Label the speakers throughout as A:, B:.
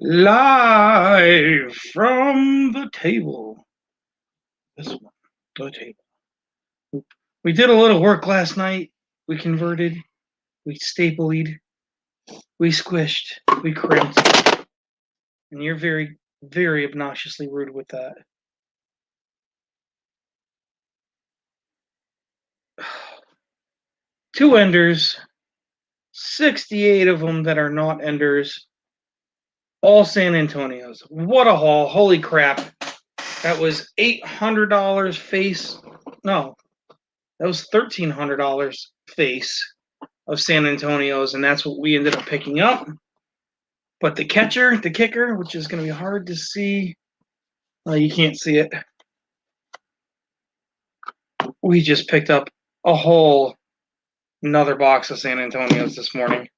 A: Live from the table. This one, the table. We did a little work last night. We converted, we stapled, we squished, we crimped. And you're very, very obnoxiously rude with that. Two enders, 68 of them that are not enders, all San Antonios. What a haul. Holy crap. That was $800 face. No, that was $1,300 face of San Antonio's, and that's what we ended up picking up. But the kicker, which is going to be hard to see, you can't see it. We just picked up a whole another box of San Antonios this morning.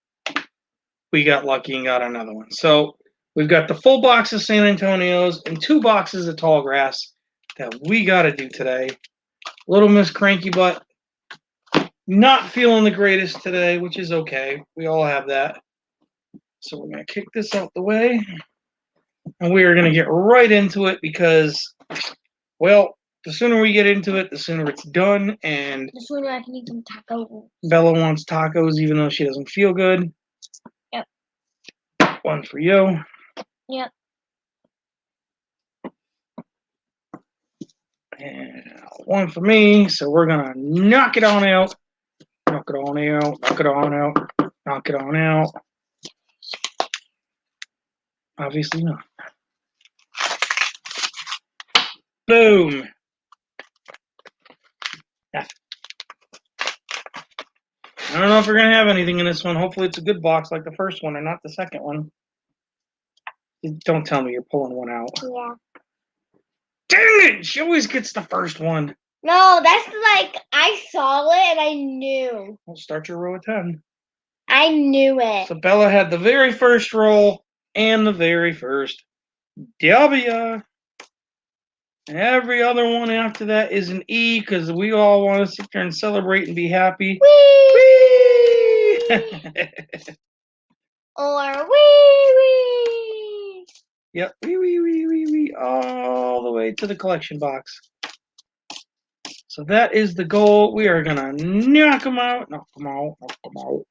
A: We got lucky and got another one. So we've got the full box of San Antonios and 2 boxes of tall grass that we got to do today. Little Miss Cranky Butt, not feeling the greatest today, which is okay. We all have that. So we're going to kick this out the way. And we are going to get right into it because, well, the sooner we get into it, the sooner it's done. And
B: the sooner I can eat some tacos.
A: Bella wants tacos even though she doesn't feel good.
B: Yep.
A: One for you.
B: Yep.
A: And one for me. So we're going to knock it on out. Knock it on out. Knock it on out. Knock it on out. Obviously not. Boom. Yeah. I don't know if we're going to have anything in this one. Hopefully it's a good box like the first one and not the second one. Don't tell me you're pulling one out.
B: Yeah.
A: Dang it! She always gets the first one.
B: No, that's like, I saw it and I knew.
A: We'll start your row of 10.
B: I knew it.
A: So Bella had the very first roll and the very first W. Every other one after that is an E because we all want to sit there and celebrate and be happy.
B: Wee!
A: Whee!
B: Or wee!
A: Yep, wee, all the way to the collection box. So that is the goal. We are going to knock them out. Knock them out.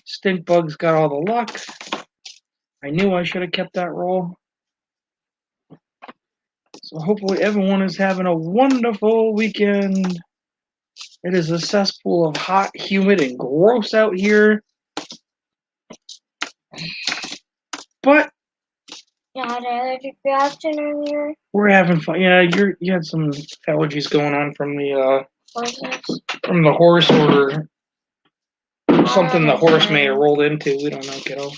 A: Stink Bug's got all the luck. I knew I should have kept that roll. So hopefully everyone is having a wonderful weekend. It is a cesspool of hot, humid, and gross out here. But
B: You had an allergic reaction earlier?
A: we're having fun. Yeah, you had some allergies going on from the horse or something the horse may have rolled into. We don't know, kiddo.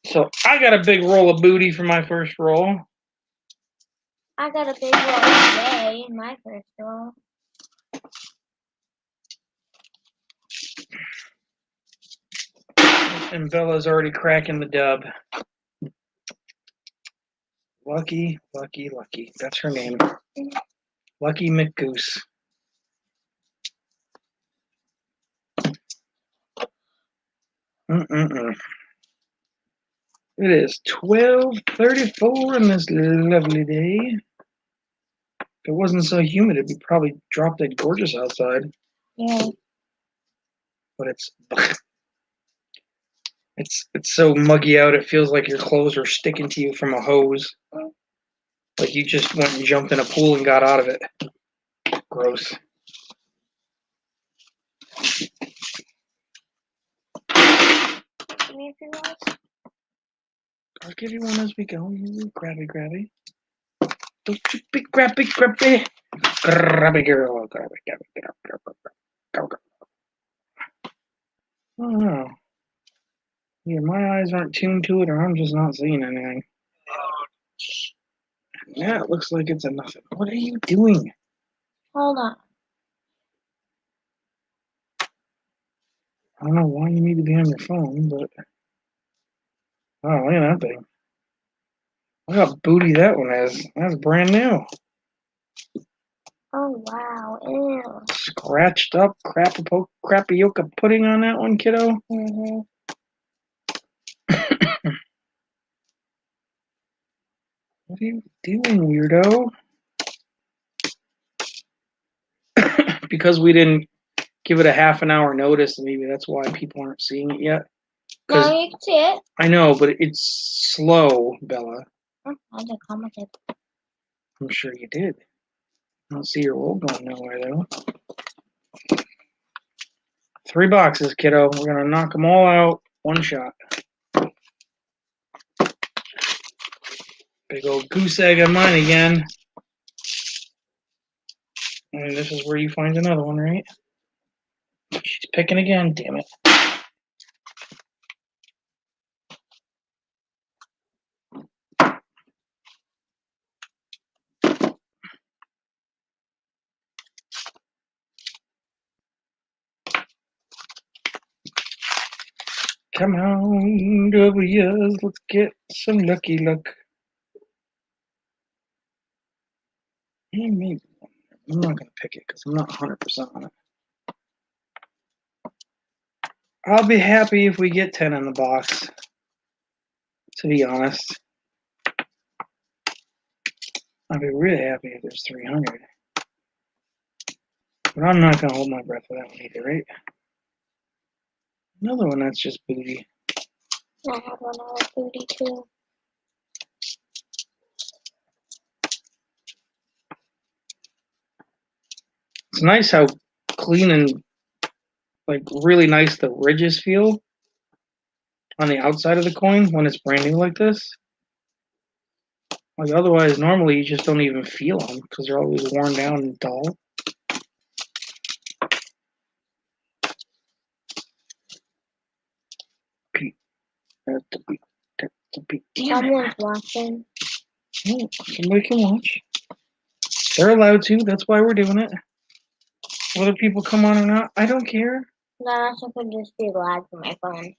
A: So I got a big roll of booty for my first roll.
B: I got a big roll today in my first roll.
A: And Bella's already cracking the dub. Lucky. That's her name. Lucky McGoose. It is 12:34 on this lovely day. If it wasn't so humid, it'd be probably drop dead gorgeous outside.
B: Yeah.
A: But it's so muggy out. It feels like your clothes are sticking to you from a hose. Like you just went and jumped in a pool and got out of it. Gross.
B: Give me a few rolls.
A: I'll give you one as we go. You grabby. Don't you be grabby. Grabby girl. Go. Oh no. Either my eyes aren't tuned to it or I'm just not seeing anything. Yeah, it looks like it's a nothing. What are you doing?
B: Hold on.
A: I don't know why you need to be on your phone, but oh, look at that thing. Look how booty that one is. That's brand new.
B: Oh wow, ew.
A: Scratched up crapioca pudding on that one, kiddo.
B: Mm-hmm.
A: What are you doing, weirdo? Because we didn't give it a half an hour notice, maybe that's why people aren't seeing it yet.
B: Now you can see it.
A: I know, but it's slow, Bella.
B: Oh, I just commented.
A: I'm sure you did. I don't see your roll going nowhere, though. 3 boxes, kiddo. We're going to knock them all out one shot. Big old goose egg on mine again. And this is where you find another one, right? She's picking again, damn it. Come on, W's, let's get some lucky luck. And maybe I'm not going to pick it because I'm not 100% on it. I'll be happy if we get 10 in the box, to be honest. I'd be really happy if there's 300. But I'm not going to hold my breath for that one either, right? Another one that's just booty.
B: I have one out of booty too.
A: It's nice how clean and like really nice the ridges feel on the outside of the coin when it's brand new like this. Like otherwise, normally you just don't even feel them because they're always worn down and dull. That's the beat. That's the beat.
B: Someone's watching.
A: Oh, somebody can watch. They're allowed to. That's why we're doing it. Whether people come on or not, I don't care.
B: That also could just be lag from my phone.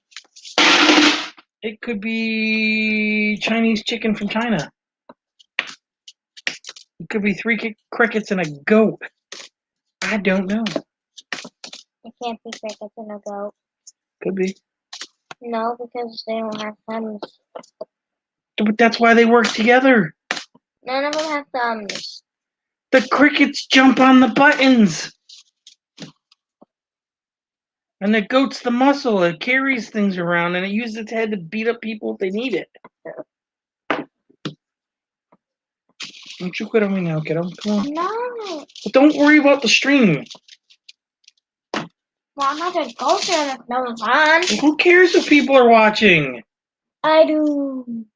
A: It could be Chinese chicken from China. It could be 3 crickets and a goat. I don't know.
B: It can't be crickets and a goat.
A: Could be.
B: No, because they don't have thumbs.
A: But that's why they work together.
B: None of them have thumbs.
A: The crickets jump on the buttons. And the goat's the muscle. It carries things around and it uses its head to beat up people if they need it. Don't you quit on me now, kiddo. Come on.
B: No.
A: But don't worry about the stream.
B: Well, I'm not gonna go there if no one's on.
A: Who cares if people are watching?
B: I do.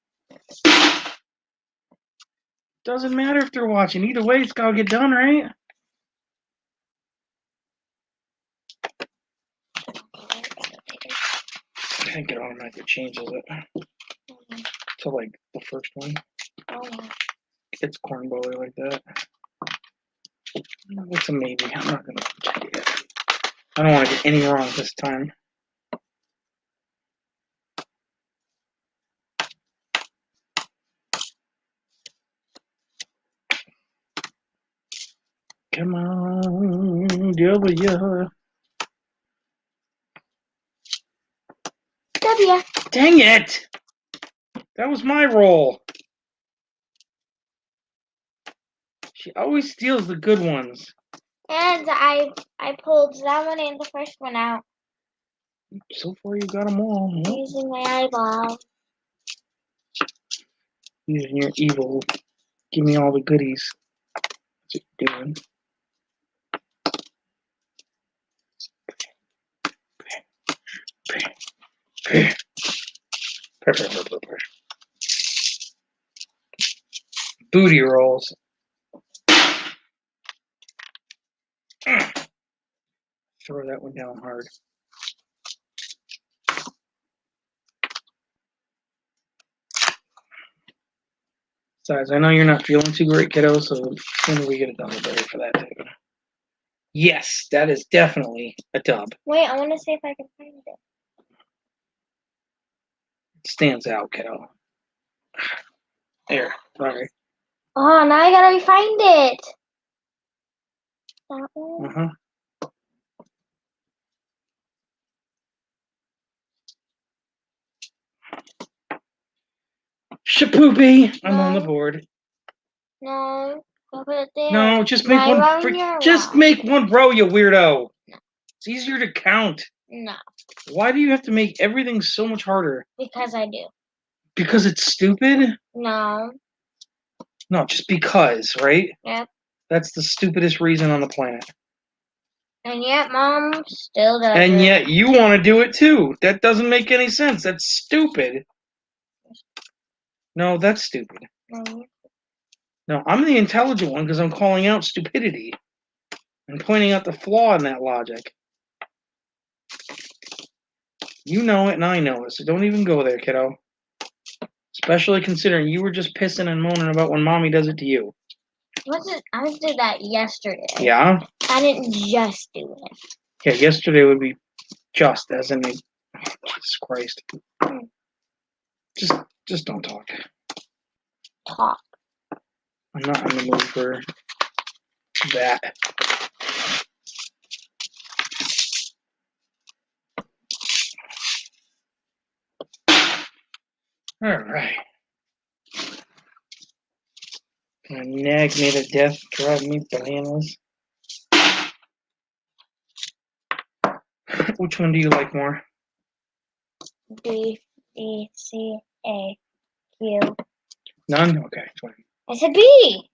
A: Doesn't matter if they're watching. Either way, it's gotta get done, right? I think it automatically changes it to like the first one.
B: Oh.
A: It's cornball like that. It's a maybe. I'm not gonna check it yet. I don't want to get any wrong this time. Come on, W.
B: W.
A: Dang it! That was my roll. She always steals the good ones.
B: And I pulled that one and the first one out.
A: So far, you got them all. Nope.
B: Using my eyeball.
A: Using your evil. Give me all the goodies. That's what you're doing. Booty rolls. Throw that one down hard. Besides, I know you're not feeling too great, kiddo, so sooner we get a double better for that too. Yes, that is definitely a dub.
B: Wait, I want to see if I can find it.
A: It stands out, kiddo. There, sorry.
B: Oh, now I gotta find it. That one?
A: Shapoopy! I'm on the board.
B: No, go put it there.
A: No, just make
B: My
A: one.
B: row and your
A: Just
B: row.
A: make one row, you weirdo. It's easier to count.
B: No,
A: Why do you have to make everything so much harder?
B: because I do.
A: Because it's stupid?
B: No.
A: No, just because, right?
B: Yep.
A: That's the stupidest reason on the planet.
B: And yet, Mom still does
A: And
B: it.
A: yet you want to do it too. That doesn't make any sense. That's stupid. No, that's stupid.
B: No.
A: No, I'm the intelligent one because I'm calling out stupidity and pointing out the flaw in that logic. You know it and I know it, so don't even go there, kiddo. Especially considering you were just pissing and moaning about when mommy does it to you.
B: I did that yesterday.
A: Yeah?
B: I didn't just do it.
A: Yeah, yesterday would be just as in a... Jesus Christ. Just don't talk.
B: Talk.
A: I'm not in the mood for that. Alright. Gonna nag me to death, drive me bananas. Which one do you like more?
B: B, B, C, A, Q.
A: None? Okay, fine.
B: I said B.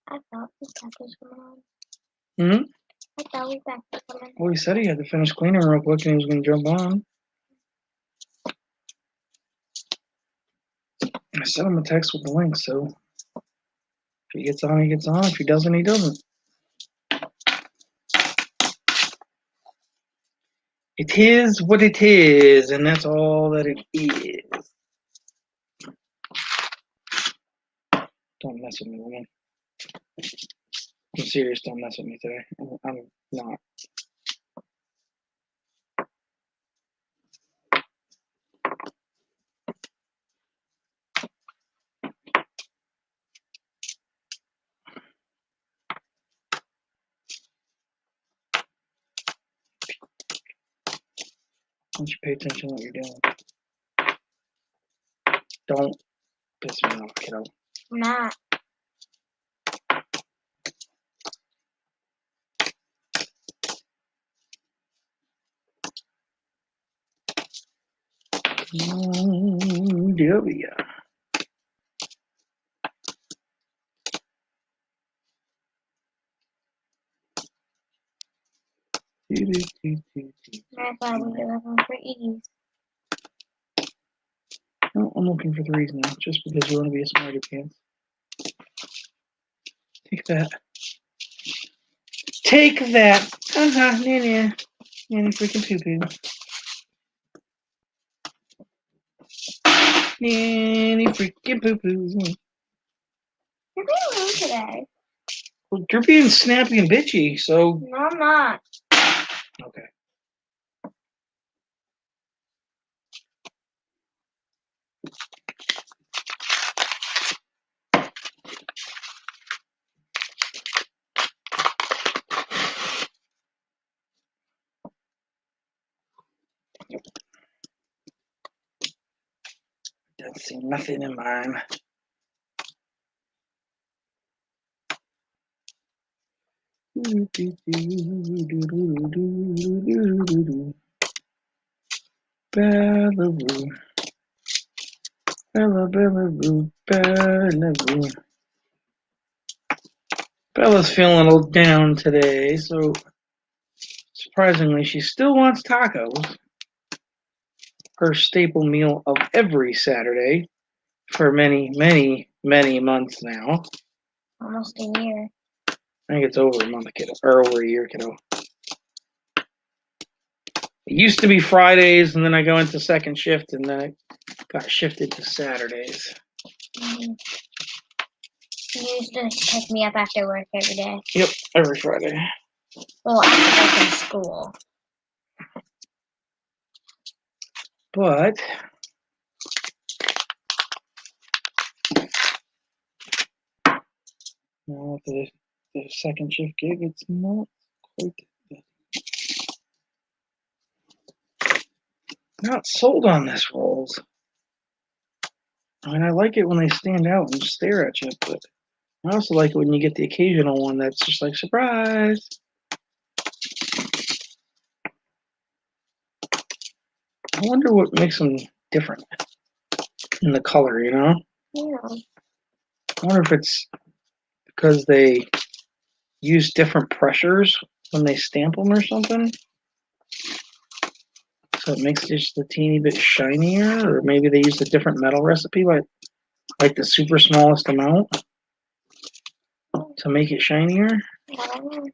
B: I thought we got this one.
A: Hmm?
B: I thought we got this one.
A: Well, he said he had to finish cleaning real quick and he was gonna jump on. I sent him a text with the link, so if he gets on, he gets on. If he doesn't, he doesn't. It is what it is, and that's all that it is. Don't mess with me, woman. I'm serious, don't mess with me today. I'm not. Why don't you pay attention to what you're doing? Don't piss me off, kiddo.
B: I'm not.
A: W.
B: I thought we were looking for E's.
A: No, I'm looking for threes now, just because you want to be a smarty pants. Take that. Take that. Nana. Nana freaking poo poo. Nanny freaking poo poo.
B: You're being rude today.
A: Well, you're being snappy and bitchy, so.
B: No, I'm not.
A: Okay. Don't see nothing in mine. Bellevue. Bellevue. Bellevue. Bella's feeling a little down today, so surprisingly, she still wants tacos. Her staple meal of every Saturday for many, many, many months now.
B: Almost a year.
A: I think it's over a month, kiddo, or over a year, kiddo. It used to be Fridays, and then I go into second shift, and then it got shifted to Saturdays.
B: Mm-hmm. You used to pick me up after work every day.
A: Yep, every Friday.
B: Well, after work in school.
A: But know if the second shift gig, it's not quite that bad. Not sold on this rolls. I mean, I like it when they stand out and stare at you, but I also like it when you get the occasional one that's just like, surprise. I wonder what makes them different in the color, you know?
B: Yeah.
A: I wonder if it's because they use different pressures when they stamp them or something. So it makes it just a teeny bit shinier, or maybe they use a different metal recipe, like the super smallest amount to make it shinier.
B: I don't know.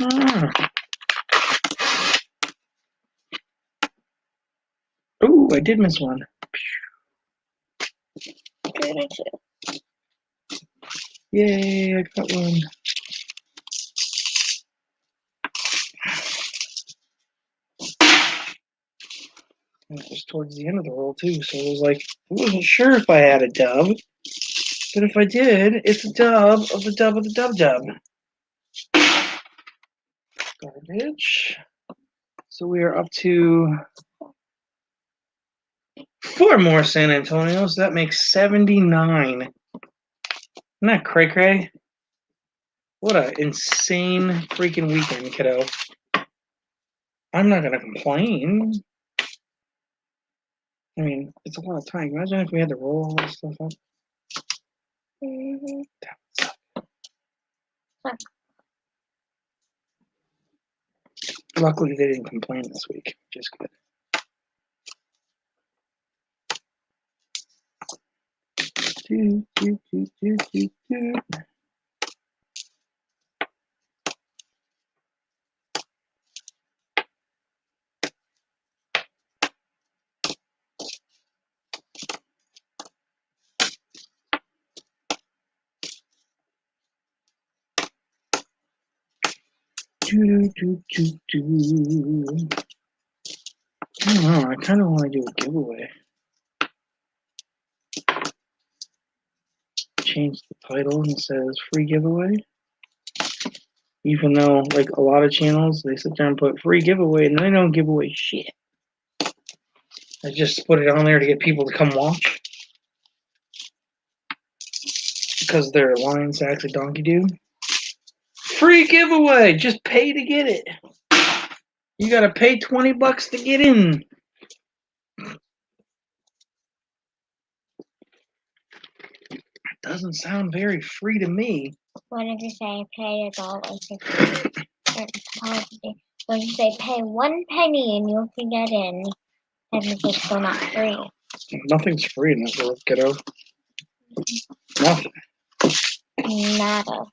A: Ah. Ooh, I did miss one.
B: 2 to 2.
A: Yay, I got one. And it was towards the end of the roll too, so it was like I wasn't sure if I had a dub, but if I did, it's a dub of the dub of the dub dub. Garbage. So we are up to 4 more San Antonios. That makes 79. Isn't that cray cray? What an insane freaking weekend, kiddo. I'm not gonna complain. I mean, it's a lot of time. Imagine if we had to roll all this stuff up.
B: Mm-hmm.
A: Luckily, they didn't complain this week. Just good. Do, do, do, do, do, do. Do, do, do, do. I don't know. I kind of want to do a giveaway. Change the title and it says free giveaway. Even though, like a lot of channels, they sit there and put free giveaway and they don't give away shit. I just put it on there to get people to come watch. Because they're Lion Sacks and Donkey Doo. Free giveaway! Just pay to get it. You gotta pay $20 to get in. Doesn't sound very free to me.
B: What if you say pay $1.50? When you say pay 1 penny and you can get in, then it's still not free.
A: Nothing's free in this world, kiddo. Nothing.
B: Nada.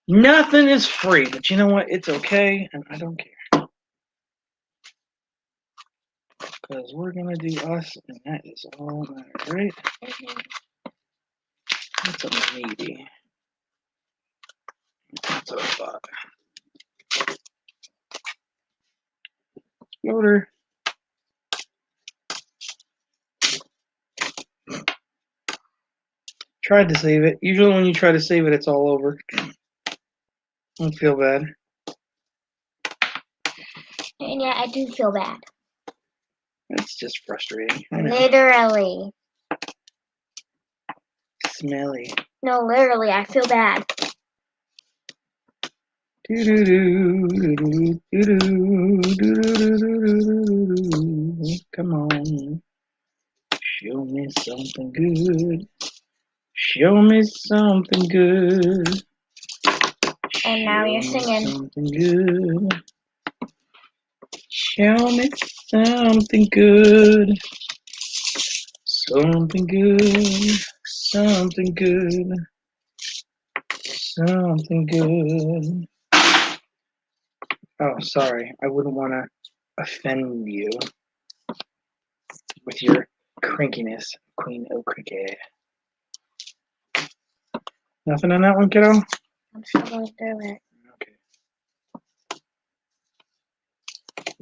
A: Nothing is free, but you know what? It's okay, and I don't care. Because we're gonna do us, and that is all that matters, right?
B: Mm-hmm.
A: That's a maybe. That's what I thought. Loader. Tried to save it. Usually when you try to save it, it's all over. Don't feel bad.
B: And yeah, I do feel bad.
A: It's just frustrating. I know.
B: Literally.
A: Smelly.
B: No, literally, I feel bad.
A: Come on. Show me something good. Show me something good.
B: And now you're
A: Show me
B: singing.
A: something good. Show me something good. Something good. Something good. Something good. Oh, sorry. I wouldn't want to offend you with your crankiness, Queen O'Cricket. Nothing on that one, kiddo?
B: I'm still going through it.
A: Okay.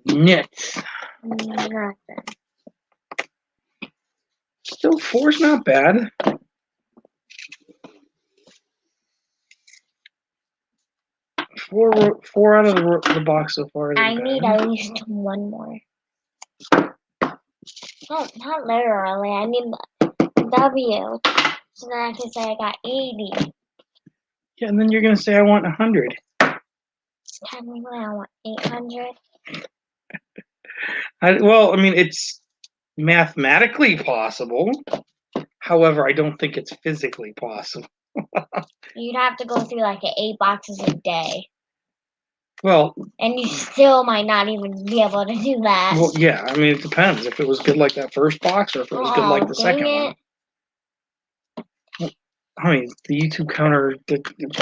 A: Nuts.
B: Nothing.
A: Still, 4's not bad. four out of the box so far.
B: I need at least one more. No, not literally. I need W. So then I can say I got 80.
A: Yeah, and then you're gonna say I want 100.
B: Technically, I want 800.
A: Well, I mean, it's mathematically possible. However, I don't think it's physically possible.
B: You'd have to go through like 8 boxes a day.
A: Well,
B: And you still might not even be able to do that.
A: well, yeah. I mean, it depends if it was good like that first box or if it was good like the second one. I mean, the YouTube counter.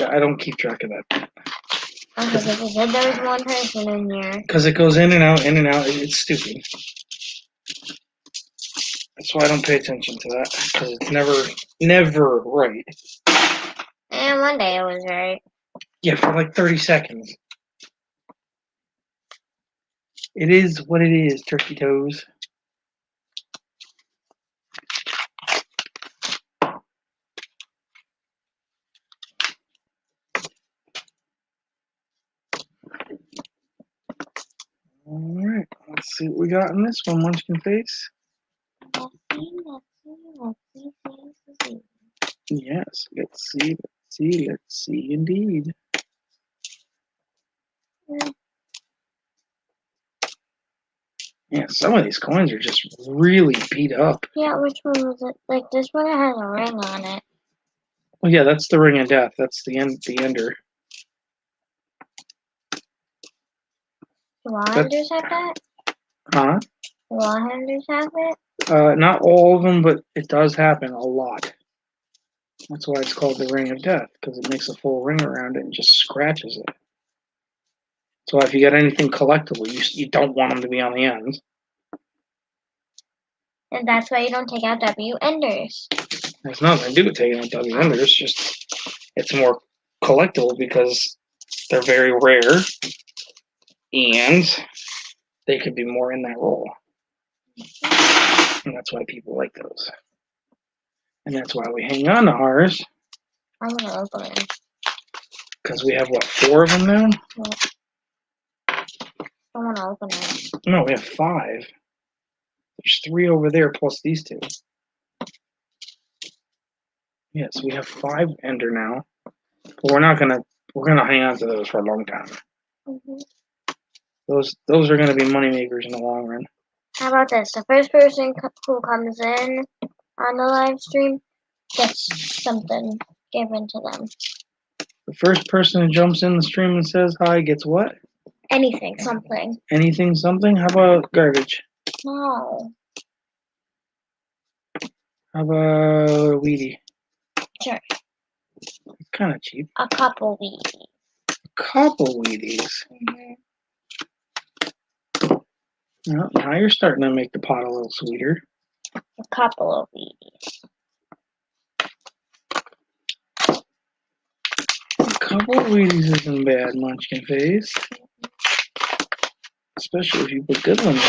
A: I don't keep track of that.
B: Okay, because you said there was one person in here.
A: Because it goes in and out, in and out. It's stupid. That's why I don't pay attention to that. Because it's never right.
B: And one day it was right.
A: Yeah, for like 30 seconds. It is what it is, turkey toes. Alright, let's see what we got in this one, Munchkin Face.
B: Let's see.
A: Yes, let's see indeed. Yeah, some of these coins are just really beat up.
B: Yeah, which one was it? Like this one has a ring on it.
A: Well, yeah, that's the Ring of Death. That's the ender.
B: Do Wallhanders have that?
A: Huh?
B: Do Wallhanders have it?
A: Not all of them, but it does happen a lot. That's why it's called the Ring of Death, because it makes a full ring around it and just scratches it. So if you get anything collectible, you don't want them to be on the ends.
B: And that's why you don't take out W enders.
A: There's nothing to do with taking out W enders. It's more collectible because they're very rare, and they could be more in that roll. And that's why people like those. And that's why we hang on to ours.
B: I'm gonna open it.
A: Because we have, what, 4 of them now?
B: I wanna open it.
A: No, we have 5. There's 3 over there plus these 2. Yes, we have 5 ender now. But we're gonna hang on to those for a long time. Those are gonna be money makers in the long run.
B: How about this? The first person who comes in on the live stream gets something given to them.
A: The first person who jumps in the stream and says hi gets what?
B: Anything, something.
A: Anything, something? How about garbage?
B: No.
A: How about weedy?
B: Sure.
A: It's kind of cheap.
B: A couple Wheaties.
A: A couple Wheaties. Well, now you're starting to make the pot a little sweeter.
B: A couple of Wheaties.
A: A couple of Wheaties isn't bad, Munchkin Face. Especially if you put good ones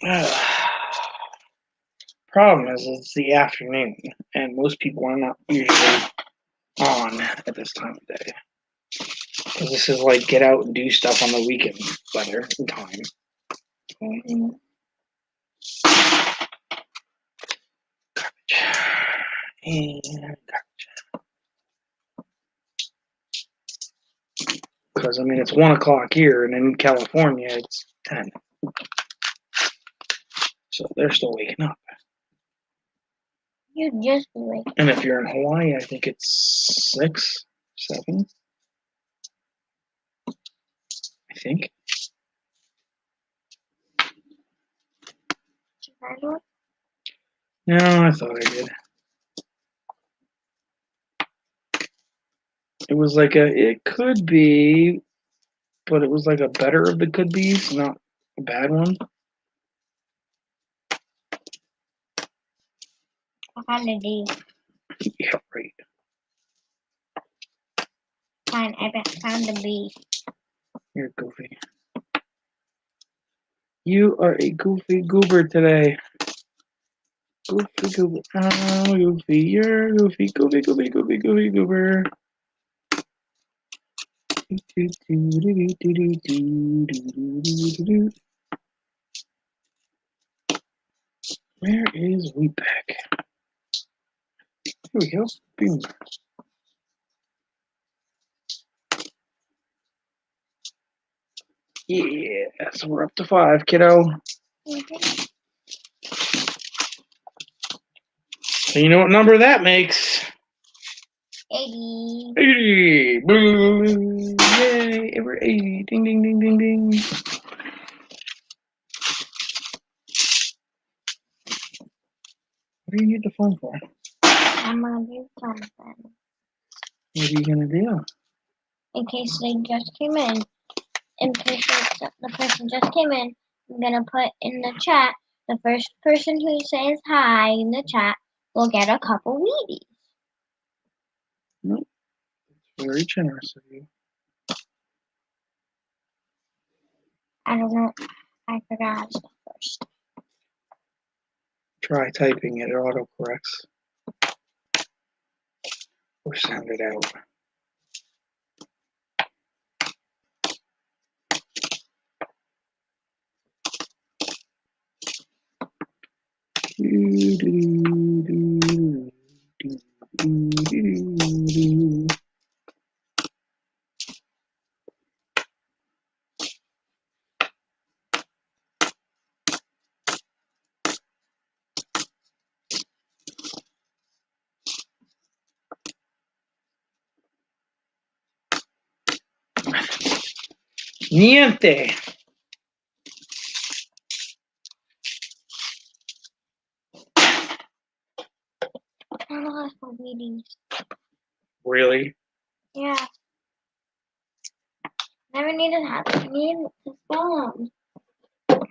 A: in. Problem is, it's the afternoon, and most people are not usually on at this time of day. Because this is like get out and do stuff on the weekend weather and time. Garbage. And garbage. Because, I mean, it's 1 o'clock here, and in California, it's 10. So they're still waking up.
B: You just be waking.
A: And if you're in Hawaii, I think it's 6, 7. I think. No, I thought I did. It was like it could be, but it was like a better of the could be's, not a bad one.
B: I found a D.
A: Yeah, right.
B: Fine, I found a B.
A: You're goofy. You are a goofy goober today. Goofy goober. Oh, Goofy, you're Goofy, Goofy, Goofy, Goofy, Goofy, goober. Where is Wheatback? Here we go. Boom. Yeah, so we're up to 5, kiddo.
B: Mhm.
A: So you know what number that makes?
B: 80.
A: 80. Boom. Yay, we're 80. Ding, ding, ding, ding, ding. What do you need the phone for?
B: I'm gonna do something.
A: What are you going to do?
B: In case they just came in. In case the person just came in, I'm gonna put in the chat. The first person who says hi in the chat will get a couple Wheaties.
A: Nope. Very generous of you.
B: I don't know. I forgot how to spell first.
A: Try typing it. It autocorrects. Or sound it out. Niente.
B: I don't know how to spell Wheaties.
A: Really?
B: Yeah. Never needed to spell them.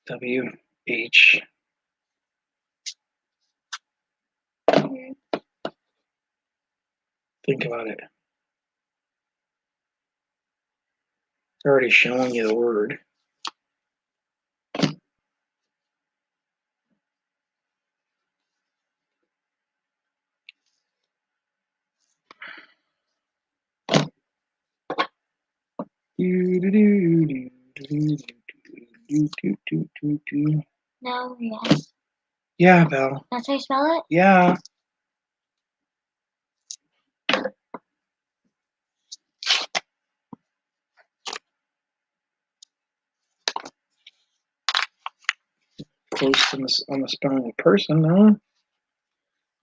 A: W-H.
B: Mhm.
A: Think about it. It's already showing you the word.
B: No, yes.
A: Yeah, Val.
B: That's how you spell it?
A: Yeah. Close on the spelling of person, no?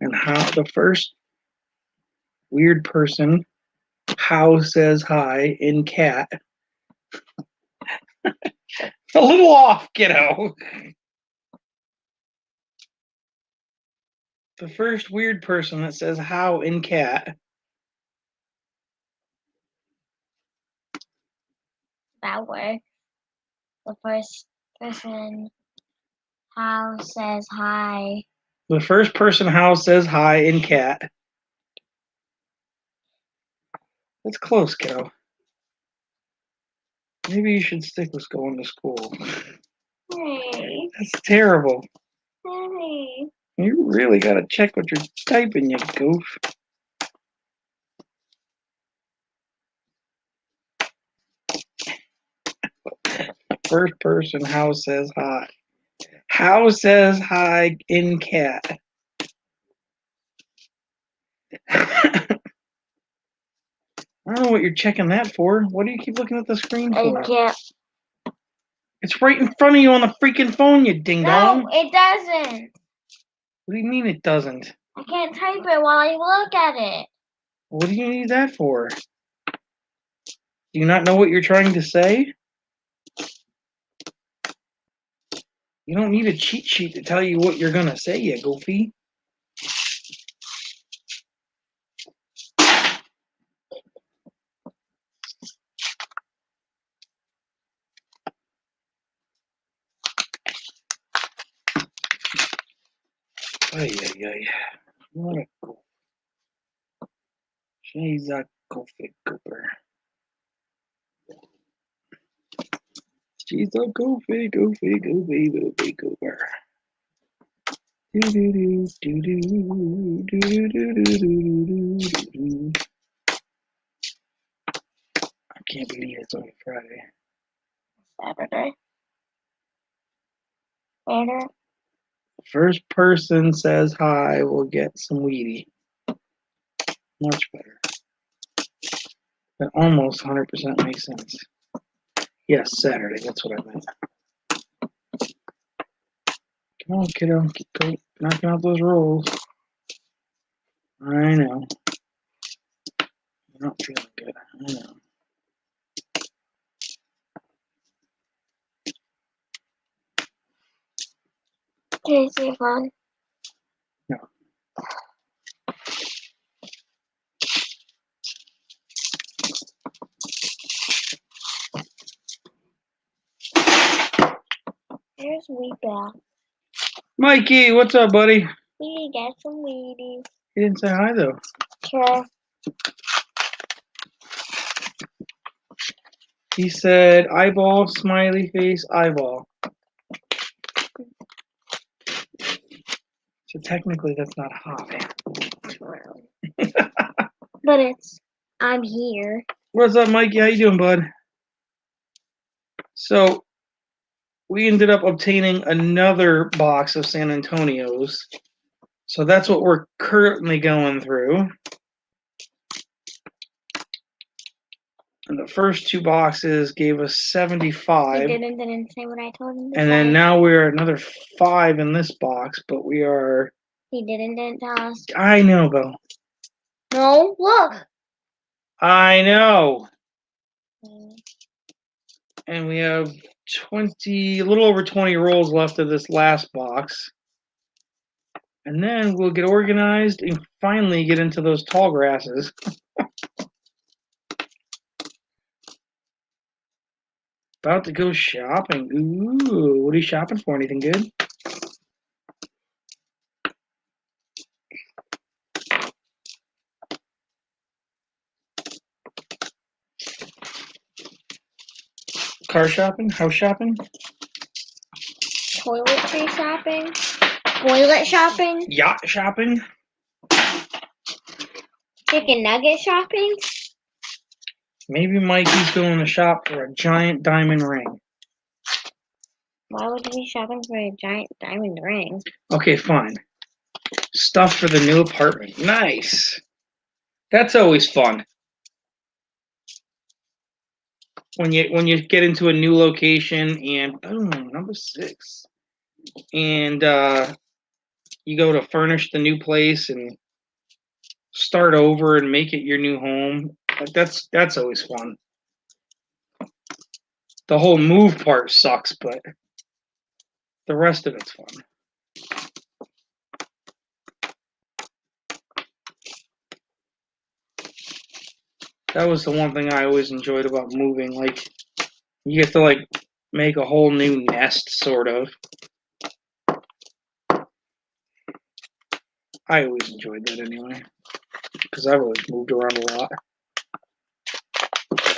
A: And how the first weird person, how says hi in cat. A little off, kiddo. The first weird person that says how in cat.
B: That works. The first person how says hi.
A: The first person how says hi in cat. That's close, kiddo. Maybe you should stick with going to school.
B: Hey.
A: That's terrible.
B: Hey.
A: You really gotta check what you're typing, you goof. First person how says hi. How says hi in cat. I don't know what you're checking that for. What do you keep looking at the screen
B: I
A: for?
B: can't.
A: It's right in front of you on the freaking phone, you ding dong.
B: No, it doesn't.
A: What do you mean it doesn't?
B: I can't type it while I look at it.
A: What do you need that for? Do you not know what you're trying to say? You don't need a cheat sheet to tell you what you're gonna say, you goofy. Ay, ay, ay. What a goof. She's a goofy goober. She's a goofy, goofy, goofy, goofy goober. I can't believe it's only Friday.
B: Saturday. Later.
A: First person says hi will get some Wheatie. Much better. That almost 100% makes sense. Yes, Saturday. That's what I meant. Come on, kiddo. Keep knocking out those rolls. I know. You're not feeling good. I know.
B: Can you see fun?
A: No.
B: Here's Weepa.
A: Mikey, what's up, buddy?
B: We get some Wheaties.
A: He didn't say hi, though.
B: Sure.
A: He said eyeball, smiley face, eyeball. So technically, that's not hi.
B: But it's, I'm here.
A: What's up, Mikey? How you doing, bud? So we ended up obtaining another box of San Antonios. So that's what we're currently going through. And the first two boxes gave us
B: He
A: 75.
B: didn't say what I told him to
A: And
B: say.
A: then now we're another 5 in this box, but we are.
B: He didn't tell us.
A: I know, Bo.
B: No, look.
A: I know. And we have a little over 20 rolls left of this last box. And then we'll get organized and finally get into those tall grasses. About to go shopping. Ooh, what are you shopping for? Anything good? Car shopping? House shopping?
B: Toiletry shopping. Toilet shopping.
A: Yacht shopping?
B: Chicken nugget shopping.
A: Maybe Mikey's going to shop for a giant diamond ring.
B: Why would you be shopping for a giant diamond ring?
A: Okay, fine. Stuff for the new apartment. Nice. That's always fun. When you get into a new location and boom, number 6. And you go to furnish the new place and start over and make it your new home. That's always fun. The whole move part sucks, but the rest of it's fun. That was the one thing I always enjoyed about moving. Like, you get to make a whole new nest, sort of. I always enjoyed that anyway, because I've always moved around a lot.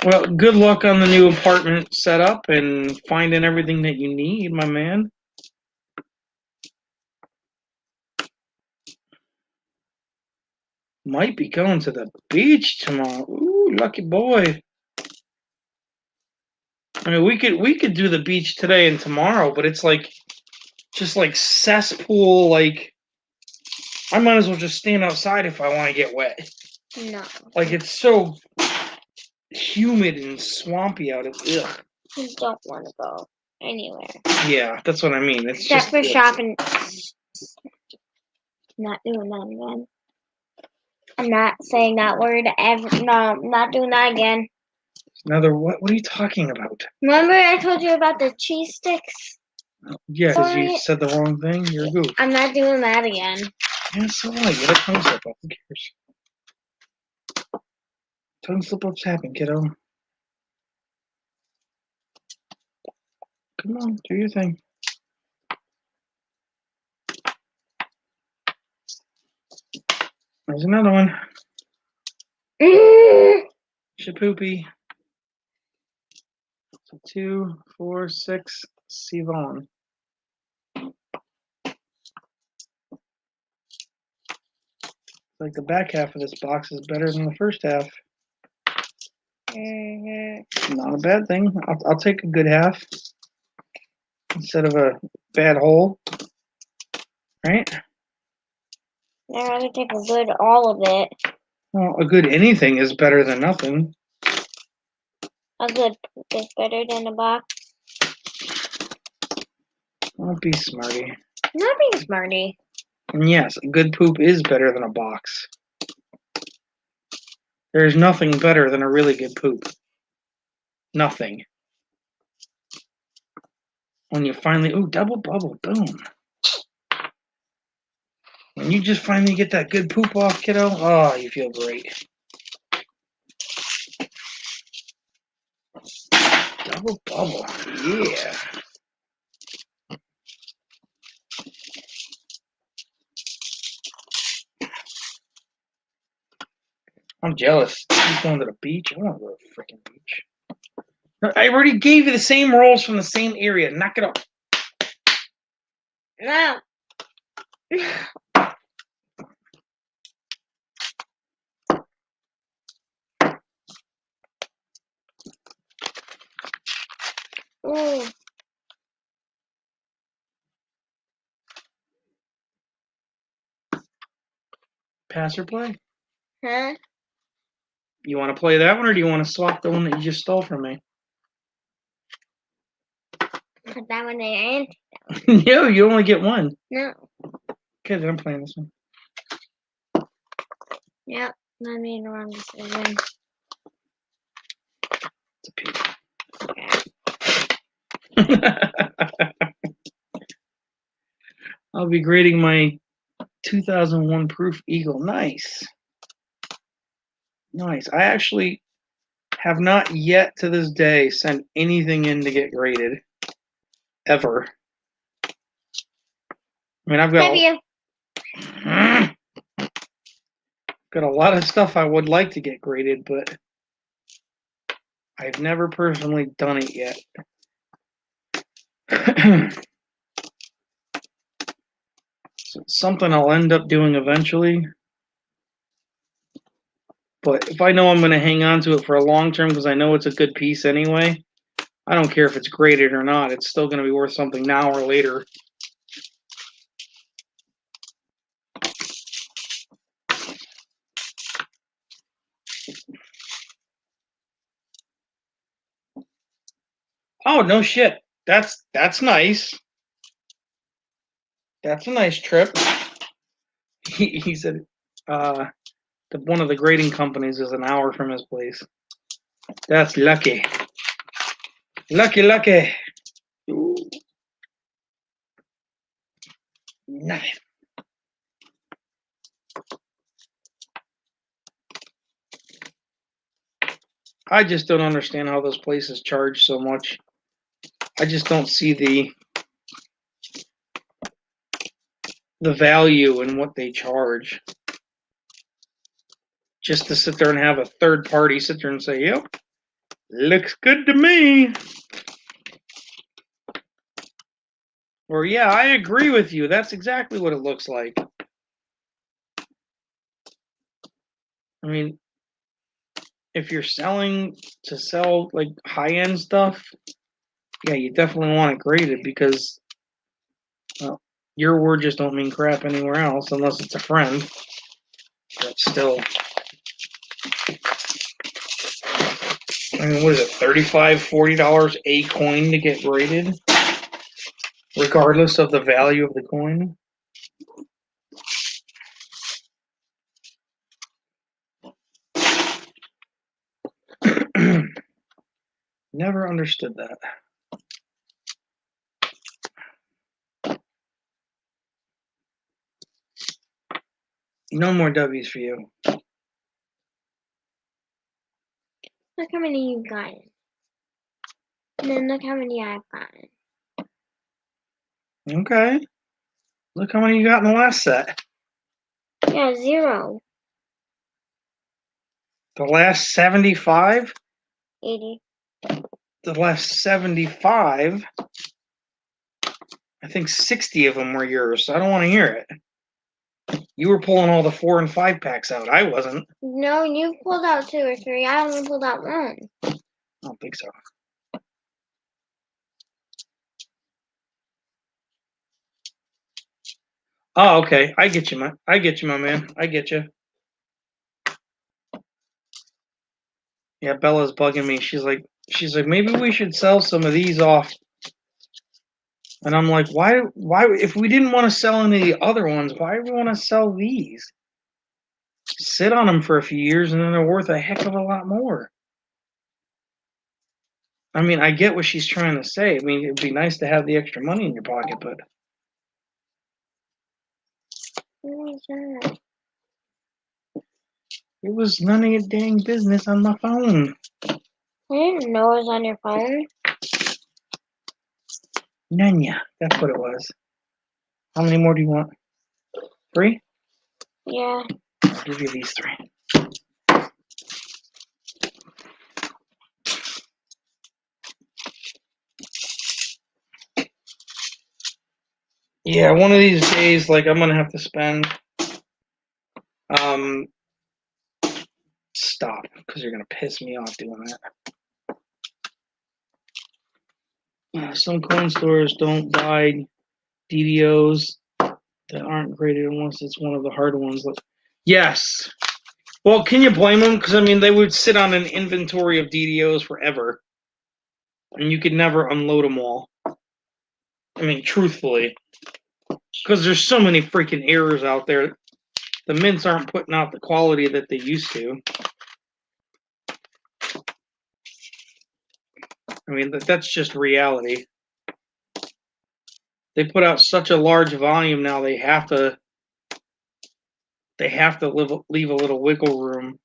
A: Well, good luck on the new apartment setup and finding everything that you need, my man. Might be going to the beach tomorrow. Ooh, lucky boy. I mean, we could do the beach today and tomorrow, but it's just like cesspool. Like, I might as well just stand outside if I want to get wet.
B: No.
A: Like, it's so humid and swampy out. Ugh.
B: I don't want to go anywhere.
A: Yeah, that's what I mean. It's
B: Except
A: just
B: for shopping. Not doing that again. I'm not saying that word ever. No, I'm not doing that again.
A: Another what? What are you talking about?
B: Remember I told you about the cheese sticks?
A: Yeah, because
B: Sorry.
A: you said the wrong thing. You're a goof.
B: I'm not doing that again.
A: Yeah, so what? Get a tongue slip up. Who cares? Tongue slip ups happen, kiddo. Come on, do your thing. There's another one. Shapoopy. So 2, 4, 6, Sivan. Like the back half of this box is better than the first half. Not a bad thing. I'll take a good half instead of a bad hole. Right?
B: I'd rather take a good all of it.
A: Well, a good anything is better than nothing.
B: A good poop is better than a box.
A: Don't be smarty.
B: Not being smarty.
A: And yes, a good poop is better than a box. There's nothing better than a really good poop. Nothing. When you finally, ooh, double bubble, boom. When you just finally get that good poop off, kiddo, oh, you feel great. Double bubble, yeah. I'm jealous. He's going to the beach. I want to go to the freaking beach. I already gave you the same rolls from the same area. Knock it off.
B: No. Ooh.
A: Pass or play?
B: Huh?
A: You want to play that one, or do you want to swap the one that you just stole from me?
B: Put that one in.
A: No, you only get one.
B: No.
A: Okay, then I'm playing this one.
B: Yep. I made the wrong decision.
A: It's a pig. I'll be grading my 2001 Proof Eagle. Nice. Nice. I actually have not yet to this day sent anything in to get graded. Ever. I mean, I've got a lot of stuff I would like to get graded, but I've never personally done it yet. So it's something I'll end up doing eventually. But if I know I'm going to hang on to it for a long term because I know it's a good piece anyway, I don't care if it's graded or not. It's still going to be worth something now or later. Oh, no shit. That's nice. That's a nice trip. He said one of the grading companies is an hour from his place. That's lucky. Lucky. Ooh. Nothing. I just don't understand how those places charge so much. I just don't see the value in what they charge. Just to sit there and have a third party sit there and say, yep, looks good to me. Or, yeah, I agree with you. That's exactly what it looks like. I mean, if you're selling to sell like high-end stuff, yeah, you definitely want it graded because, well, your word just don't mean crap anywhere else unless it's a friend. But still, I mean, what is it, $35, $40 a coin to get graded? Regardless of the value of the coin? Never understood that. No more W's for you.
B: Look how many you've gotten. And then look how many I've gotten.
A: Okay. Look how many you got in the last set.
B: Yeah, 0.
A: The last 75?
B: 80.
A: the last 75, I think 60 of them were yours. So I don't want to hear it. You were pulling all the 4 and 5 packs out. I wasn't.
B: No, you pulled out 2 or 3. I only pulled out 1.
A: I don't think so. Oh, okay. I get you, my man. I get you. Yeah, Bella's bugging me. She's like, maybe we should sell some of these off. And I'm like, why, if we didn't want to sell any of the other ones, why do we want to sell these? Sit on them for a few years and then they're worth a heck of a lot more. I mean, I get what she's trying to say. I mean, it'd be nice to have the extra money in your pocket, but
B: What was that?
A: it was none of your dang business on my phone.
B: I didn't know it was on your phone.
A: Nanya, that's what it was. How many more do you want? 3?
B: Yeah.
A: I'll give you these 3. Yeah, one of these days, like, I'm gonna have to spend. Stop, because you're gonna piss me off doing that. Some coin stores don't buy DDOs that aren't graded unless it's one of the hard ones. Yes. Well, can you blame them? Because I mean, they would sit on an inventory of DDOs forever, and you could never unload them all. I mean, truthfully, because there's so many freaking errors out there. The mints aren't putting out the quality that they used to. I mean, that's just reality. They put out such a large volume now. They have to leave a little wiggle room.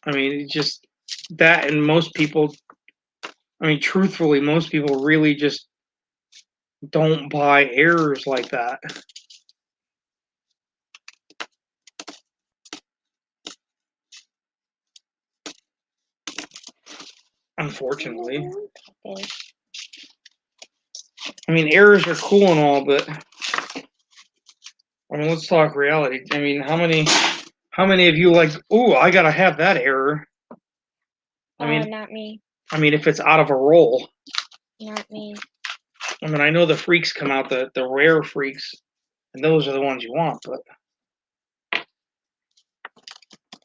A: I mean, it's just that, and most people. I mean, truthfully, most people really just don't buy errors like that. Unfortunately.
B: Okay.
A: I mean, errors are cool and all, but I mean, let's talk reality. I mean, how many of you like, ooh, I gotta have that error? I mean,
B: not me.
A: I mean, if it's out of a roll.
B: Not me.
A: I mean, I know the freaks come out, the rare freaks, and those are the ones you want, but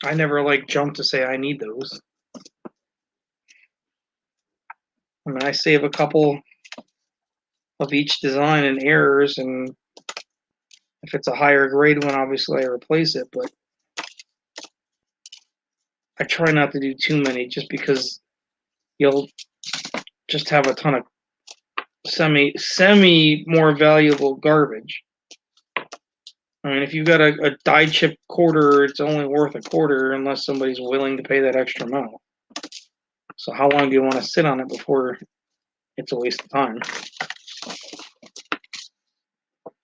A: I never like jump to say I need those. I mean, I save a couple of each design and errors, and if it's a higher grade one, obviously I replace it, but I try not to do too many just because you'll just have a ton of semi more valuable garbage. I mean, if you've got a die chip quarter, it's only worth a quarter unless somebody's willing to pay that extra amount. So how long do you want to sit on it before it's a waste of time?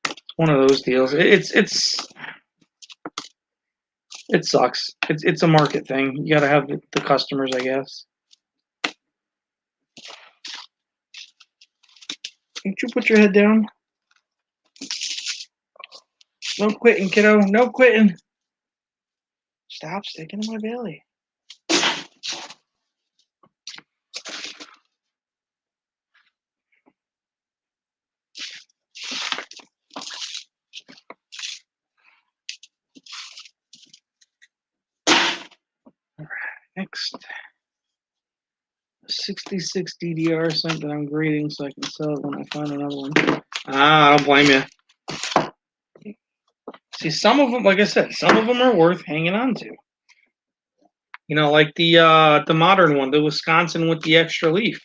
A: It's one of those deals. It sucks. It's a market thing. You got to have the customers, I guess. Can't you put your head down? No quitting, kiddo. No quitting. Stop sticking in my belly. All right, next. 66 DDR, something I'm grading so I can sell it when I find another one. I don't blame you. See, some of them, like I said, some of them are worth hanging on to. You know, like the modern one, the Wisconsin with the extra leaf.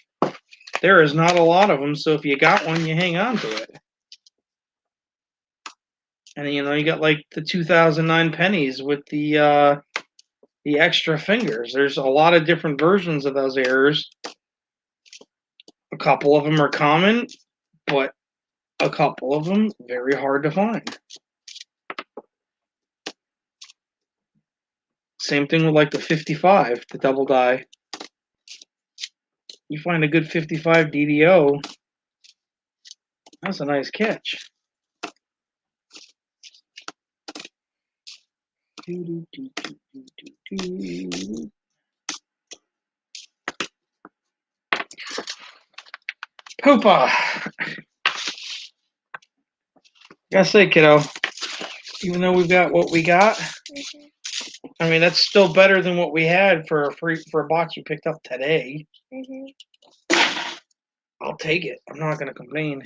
A: There is not a lot of them, so if you got one, you hang on to it. And you know, you got like the 2009 pennies with the extra fingers. There's a lot of different versions of those errors. A couple of them are common, but a couple of them very hard to find. Same thing with like the 55, the double die. You find a good 55 DDO, that's a nice catch. Poopa! Gotta say, kiddo, even though we've got what we got, I mean that's still better than what we had for a box we picked up today. I'll take it. I'm not gonna complain.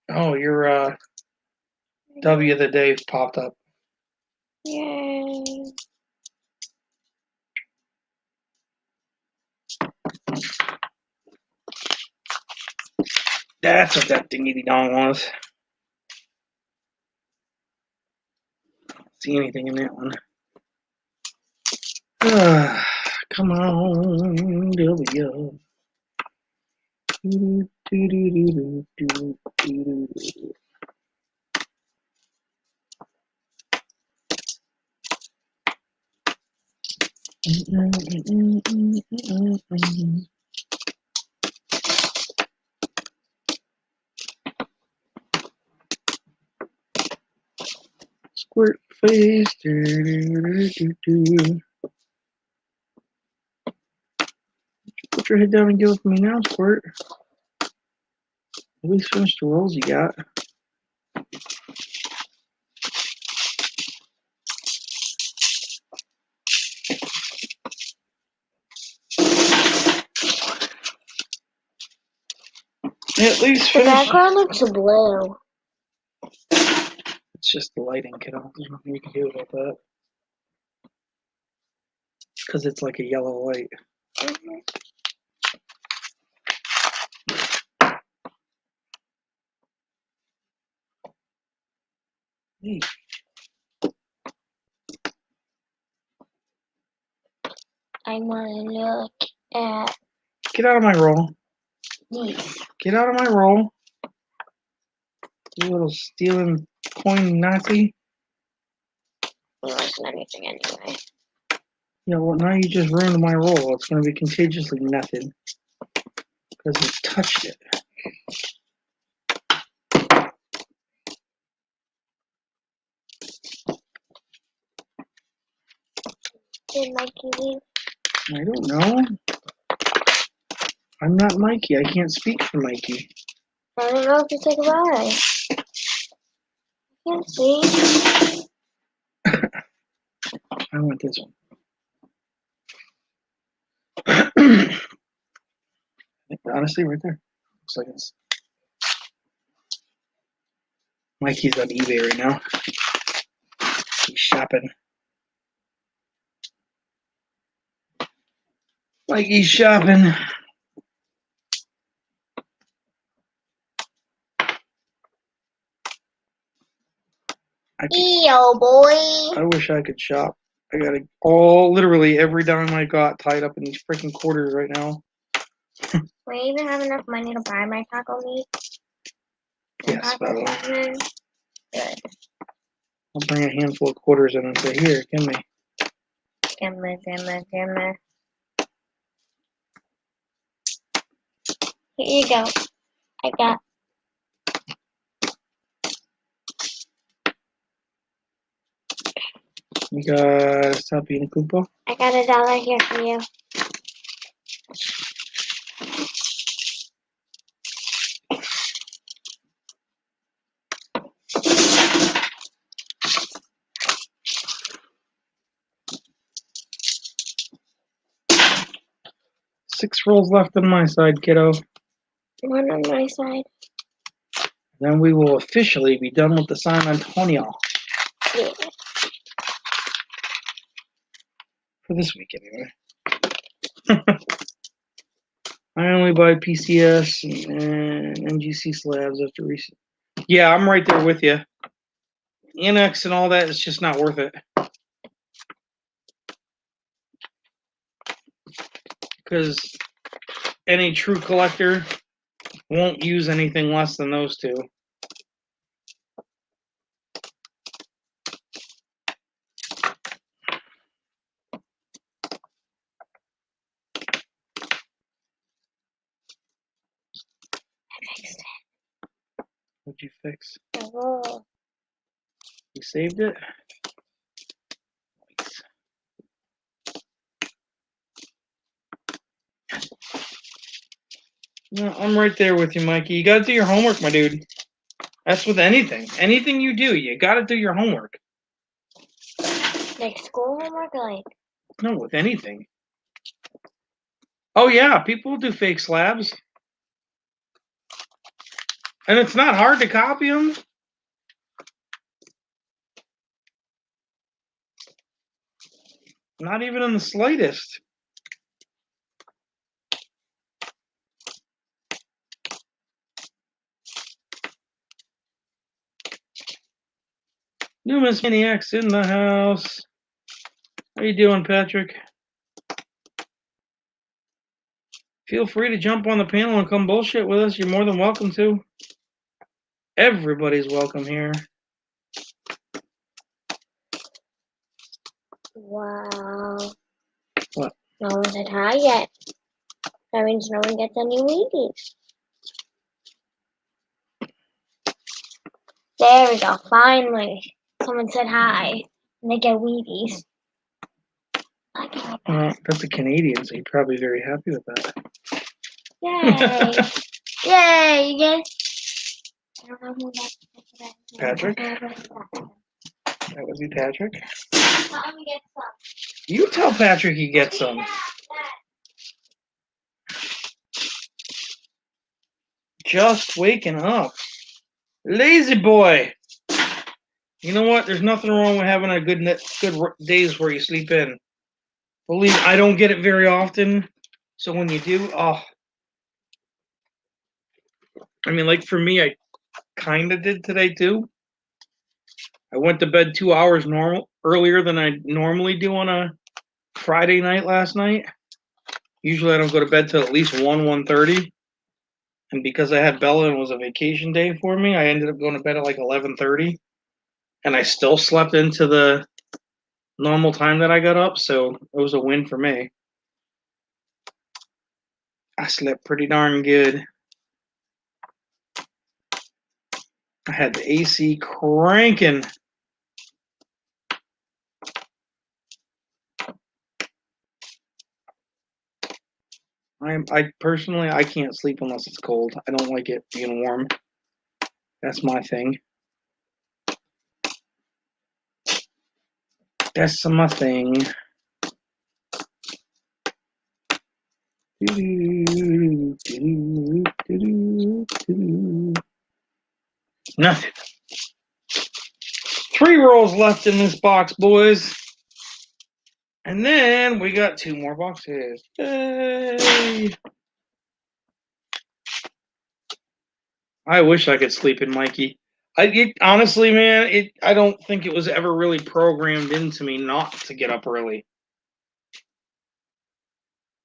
A: Oh, your W of the day popped up.
B: Yay.
A: That's what that dingy dong was. See anything in that one? Come on, W. Squirt face. Put your head down and give it to me now, Squirt. At least finish the rolls you got. At least
B: The
A: finish.
B: background looks blue.
A: It's just the lighting, kiddo. There's nothing you can do about that. Because it's like a yellow light. Hey,
B: I want to look at
A: get out of my roll.
B: these.
A: Get out of my roll. You little stealing coin Nazi.
B: It wasn't anything anyway.
A: Yeah, well, now you just ruined my roll. It's going to be contagiously nothing. Because you touched it.
B: Did Mikey leave?
A: I don't know. I'm not Mikey. I can't speak for Mikey.
B: I don't know if you said goodbye. I can't see.
A: I want this one. Honestly, right there. Looks like it's. Mikey's on eBay right now. He's shopping. Mikey's shopping.
B: Yo, boy.
A: I wish I could shop. I got literally every dime I got tied up in these freaking quarters right now.
B: We even have enough money to buy my taco meat.
A: Yes,
B: Taco
A: Bella.
B: meat. Good.
A: I'll bring a handful of quarters in and say, here, give me.
B: Gimme. Here you go. I got.
A: You got stop eating Koopa?
B: I got $1 here for you.
A: Six rolls left on my side, kiddo.
B: One on my side.
A: Then we will officially be done with the San Antonio.
B: Yeah.
A: For this week, anyway. I only buy PCS and MGC slabs after recent. Yeah, I'm right there with you. Annex and all that is just not worth it. because any true collector won't use anything less than those two. What'd you fix?
B: Oh,
A: You saved it? Nice. No, I'm right there with you, Mikey. You gotta do your homework, my dude. That's with anything. Anything you do, you gotta do your homework.
B: like school homework, or like
A: No, with anything. Oh yeah, people do fake slabs. And it's not hard to copy them. Not even in the slightest. Numis Maniacs in the house. How you doing, Patrick? Feel free to jump on the panel and come bullshit with us. You're more than welcome to. Everybody's welcome here.
B: wow.
A: What?
B: No one said hi yet. That means no one gets any Wheaties. There we go. Finally, someone said hi, and they get Wheaties.
A: That's a Canadian, so you're probably very happy with that.
B: Yay! Yay! You get. I don't know who that.
A: Patrick? That was you, Patrick?
B: Let me get some.
A: You tell Patrick he gets some. Just waking up. Lazy boy. You know what? There's nothing wrong with having a good days where you sleep in. Believe I don't get it very often. So when you do, I mean, like for me, I kind of did today too. I went to bed 2 hours earlier than I normally do on a Friday night last night. Usually I don't go to bed till at least 1:30. And because I had Bella and it was a vacation day for me, I ended up going to bed at like 11:30. And I still slept into the normal time that I got up, so it was a win for me. I slept pretty darn good. I had the AC cranking. I personally, I can't sleep unless it's cold. I don't like it being warm. That's my thing. That's my thing. Nothing. 3 rolls left in this box, boys. And then we got 2 more boxes. Yay! I wish I could sleep in, Mikey. Honestly, man, I don't think it was ever really programmed into me not to get up early.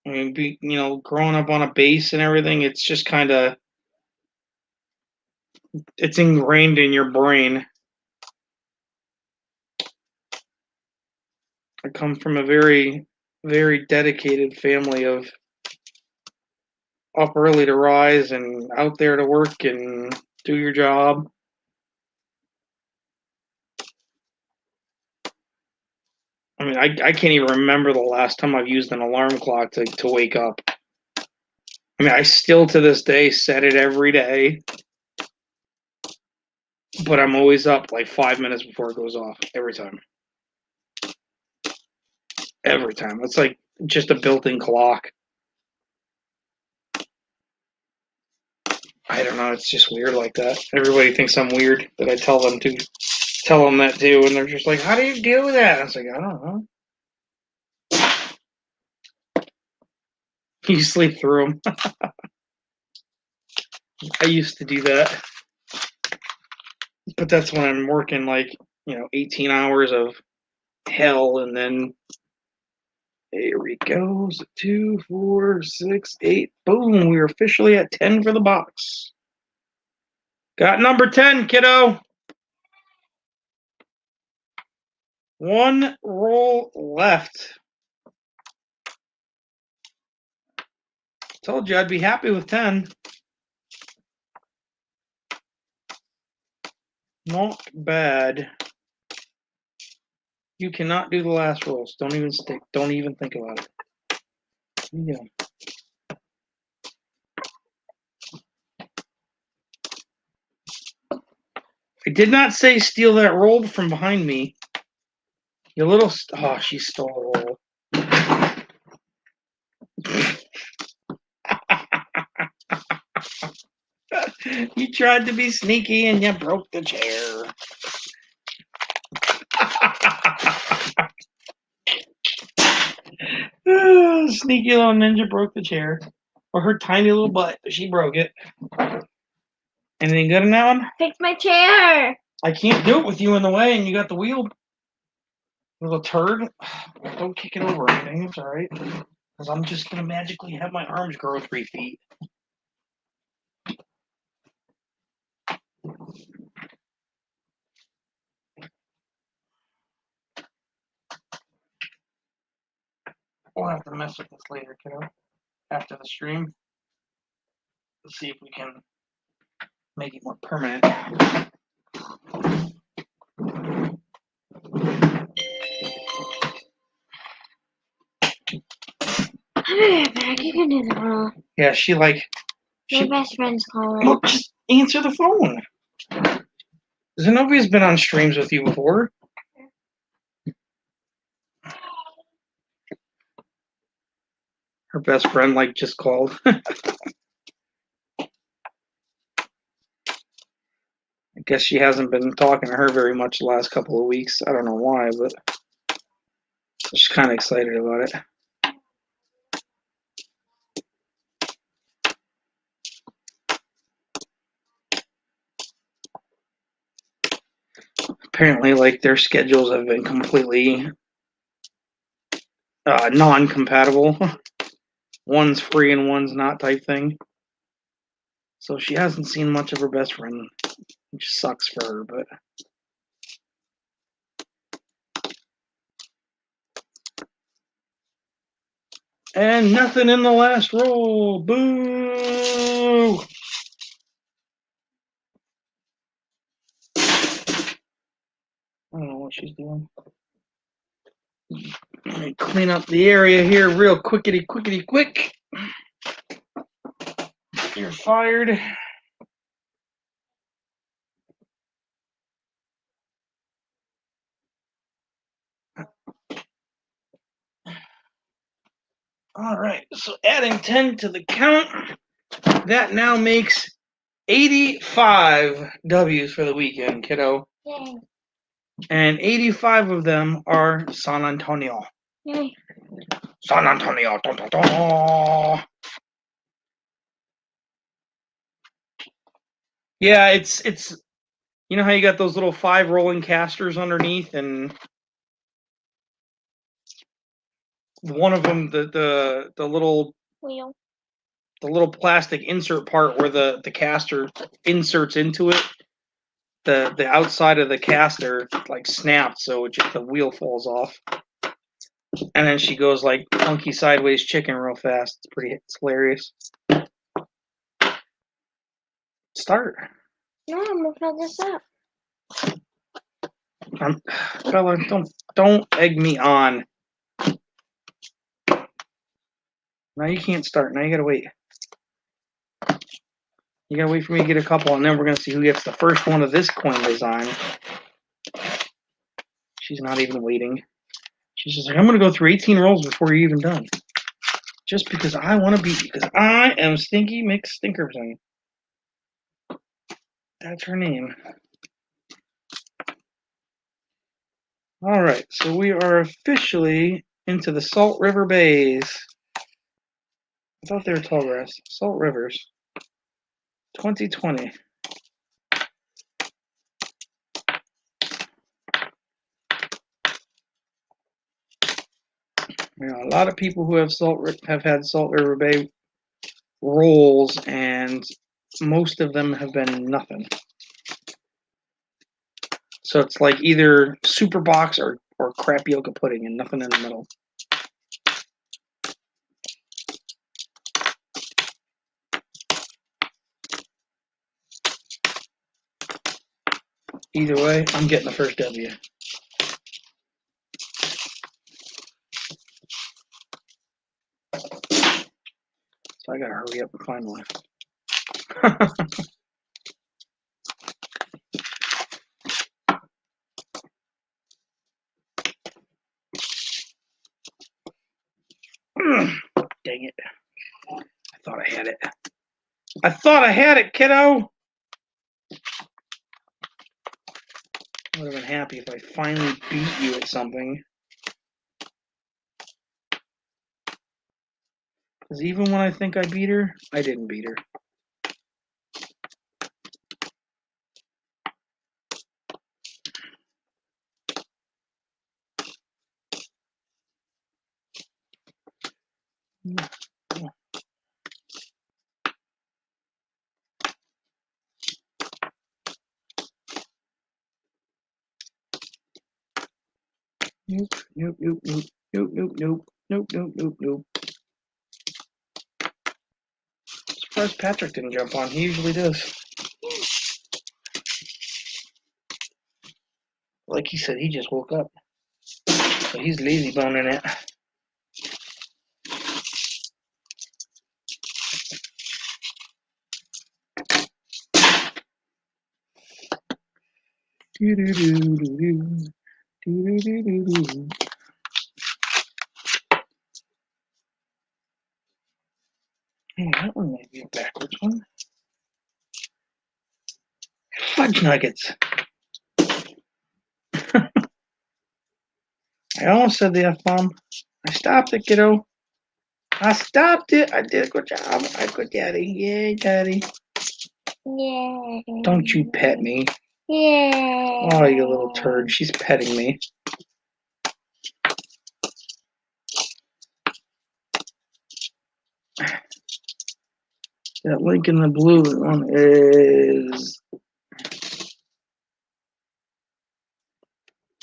A: I mean, growing up on a base and everything, it's just kind of, it's ingrained in your brain. I come from a very, very dedicated family of up early to rise and out there to work and do your job. I mean, I can't even remember the last time I've used an alarm clock to wake up. I mean, I still to this day set it every day, but I'm always up like 5 minutes before it goes off every time. Every time. It's like just a built-in clock. I don't know. It's just weird like that. Everybody thinks I'm weird that I tell them that too, and they're just like, "How do you do that?" I was like, "I don't know." You sleep through them. I used to do that, but that's when I'm working like 18 hours of hell, and then Here we go. 2, 4, 6, 8. Boom. We're officially at 10 for the box. Got number 10, kiddo. 1 roll left. Told you I'd be happy with 10. Not bad. You cannot do the last rolls. Don't even stick. Don't even think about it. Yeah. I did not say steal that roll from behind me. You little. Oh, she stole a roll. You tried to be sneaky and you broke the chair. Sneaky little ninja broke the chair. Or her tiny little butt. She broke it. Anything good in that one?
B: Fix my chair.
A: I can't do it with you in the way and you got the wheel. Little turd. Don't kick it over or anything. It's alright. Because I'm just going to magically have my arms grow 3 feet. We'll have to mess with this later, kiddo. After the stream. Let's see if we can make it more permanent.
B: I'll be right back. You can do the roll.
A: Yeah, she
B: My best friend's calling.
A: Look, just answer the phone. Zenobia's been on streams with you before. Her best friend, just called. I guess she hasn't been talking to her very much the last couple of weeks. I don't know why, but she's kind of excited about it. Apparently, their schedules have been completely non-compatible. One's free and one's not type thing. So she hasn't seen much of her best friend, which sucks for her, but... And nothing in the last roll. Boo! I don't know what she's doing. Let me clean up the area here real quick. You're fired. All right, so adding 10 to the count, that now makes 85 W's for the weekend, kiddo.
B: Yay.
A: And 85 of them are San Antonio.
B: Yay.
A: San Antonio. Dun, dun, dun. Yeah, it's you know how you got those little 5 rolling casters underneath, and one of them, the little
B: Wheel.
A: the little plastic insert part where the caster inserts into it, the outside of the caster snaps, so the wheel falls off, and then she goes funky sideways chicken real fast. It's hilarious. Start.
B: No, I'm gonna fill this up.
A: Bella, don't egg me on. Now you can't start. Now you gotta wait. You gotta wait for me to get a couple, and then we're gonna see who gets the first one of this coin design. She's not even waiting. She's just like, I'm gonna go through 18 rolls before you're even done. Just because I want to beat you, because I am Stinky McStinkerson. That's her name. All right, so we are officially into the Salt River Bays. I thought they were Tallgrass. Salt Rivers. 2020. You know, a lot of people who have had Salt River Bay rolls, and most of them have been nothing. So it's like either super box or crapioca pudding and nothing in the middle. Either way, I'm getting the first W. So I gotta hurry up and find one. Dang it. I thought I had it. I thought I had it, kiddo! I would have been happy if I finally beat you at something. Because even when I think I beat her, I didn't beat her. Nope, nope, nope, nope, nope, nope, nope, nope, nope, nope, nope. Surprised Patrick didn't jump on. He usually does. Like he said, he just woke up. So he's lazy boning it. Do-do-do-do-do. Do-do-do-do-do. Oh, that one might be a backwards one. Fudge nuggets. I almost said the F-bomb. I stopped it, kiddo. I stopped it. I did a good job. I good daddy. Yay, daddy.
B: Yay.
A: Don't you pet me.
B: Yay.
A: Oh, you little turd. She's petting me. That link in the blue one is...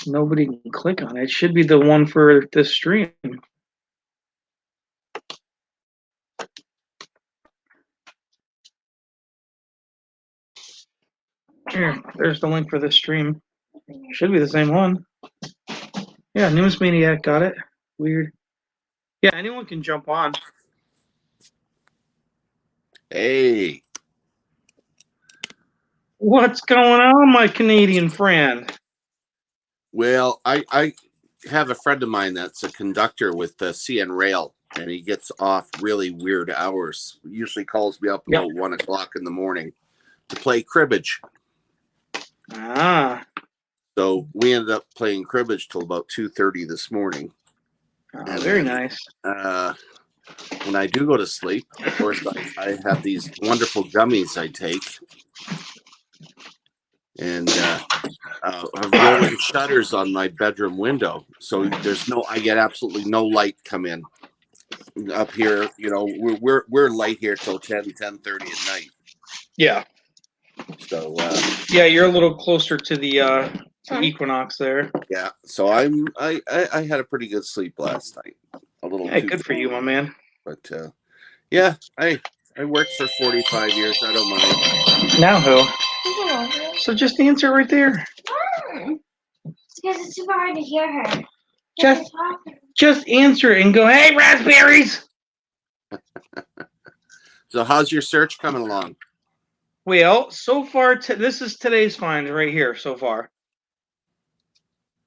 A: Nobody can click on it. It should be the one for this stream. Here, there's the link for this stream. Should be the same one. Yeah, News Maniac got it. Weird. Yeah, anyone can jump on.
C: Hey.
A: What's going on, my Canadian friend?
C: Well, I have a friend of mine that's a conductor with the CN Rail, and he gets off really weird hours. He usually calls me up about 1 o'clock in the morning to play cribbage.
A: Ah.
C: So we ended up playing cribbage till about 2:30 this morning.
A: Oh, very nice.
C: When I do go to sleep, of course, I have these wonderful gummies I take. And rolling shutters on my bedroom window, so I get absolutely no light come in up here. You know, we're light here till 10:30 at night.
A: Yeah.
C: So
A: yeah, you're a little closer to the equinox there.
C: Yeah. So I had a pretty good sleep last night. A little.
A: Hey, good for you, my man.
C: But yeah, I worked for 45 years. I don't mind.
A: Now who? So just answer right there.
B: Because it's super hard to hear her.
A: Just answer it and go, hey, raspberries!
C: So how's your search coming along?
A: Well, so far, this is today's find right here so far.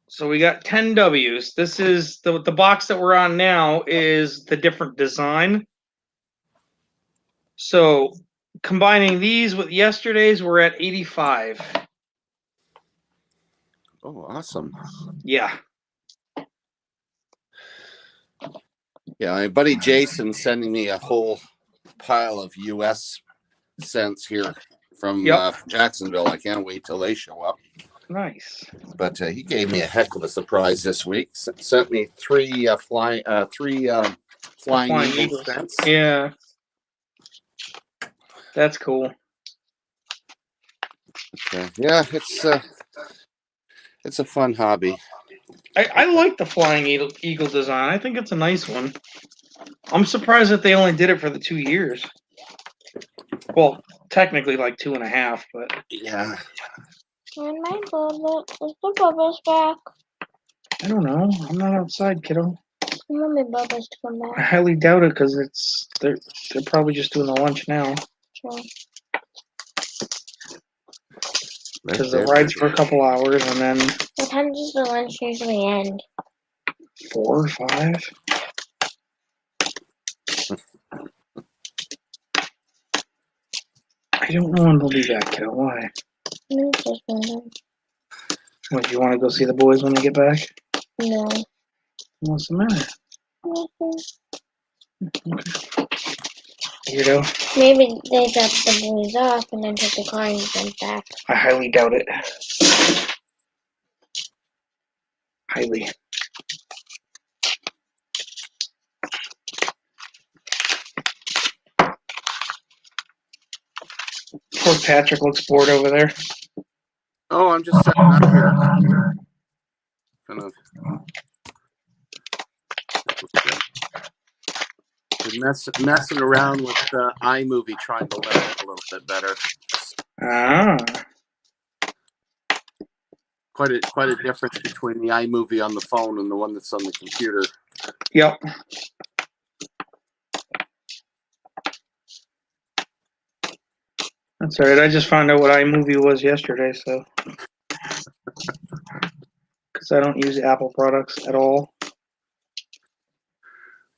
A: So we got 10 W's. This is the box that we're on now is the different design. So combining these with yesterday's, we're at 85.
C: Oh, awesome.
A: Yeah.
C: Yeah, my buddy Jason sending me a whole pile of US cents here from Jacksonville. I can't wait till they show up.
A: Nice.
C: But he gave me a heck of a surprise this week. Sent me three flying
A: Flying
C: eagle
A: Eagles.
C: scents.
A: Yeah. That's cool.
C: Yeah, it's a fun hobby.
A: I like the Flying Eagle design. I think it's a nice one. I'm surprised that they only did it for the 2 years. Well, technically like 2.5, but
C: Yeah.
B: And my bubble is the bubbles back.
A: I don't know. I'm not outside, kiddo.
B: I want my bubbles to come
A: I
B: back.
A: highly doubt it because they're probably just doing the lunch now.
B: True.
A: Because the ride's for a couple hours and then
B: What time does the lunch usually end?
A: 4 or 5. I don't know when they'll be back, kiddo. Why?
B: I'm just wondering.
A: What, do you want to go see the boys when they get back?
B: No.
A: What's the matter?
B: Nothing.
A: Weirdo.
B: Maybe they drop the boys off and then took the car and went back.
A: I highly doubt it. Highly. Poor Patrick looks bored over there.
C: Oh, I'm just setting up here. Kind of messing around with iMovie, trying to learn it a little bit better.
A: Ah.
C: Quite a difference between the iMovie on the phone and the one that's on the computer.
A: Yep. That's all right. I just found out what iMovie was yesterday, so. Because I don't use Apple products at all.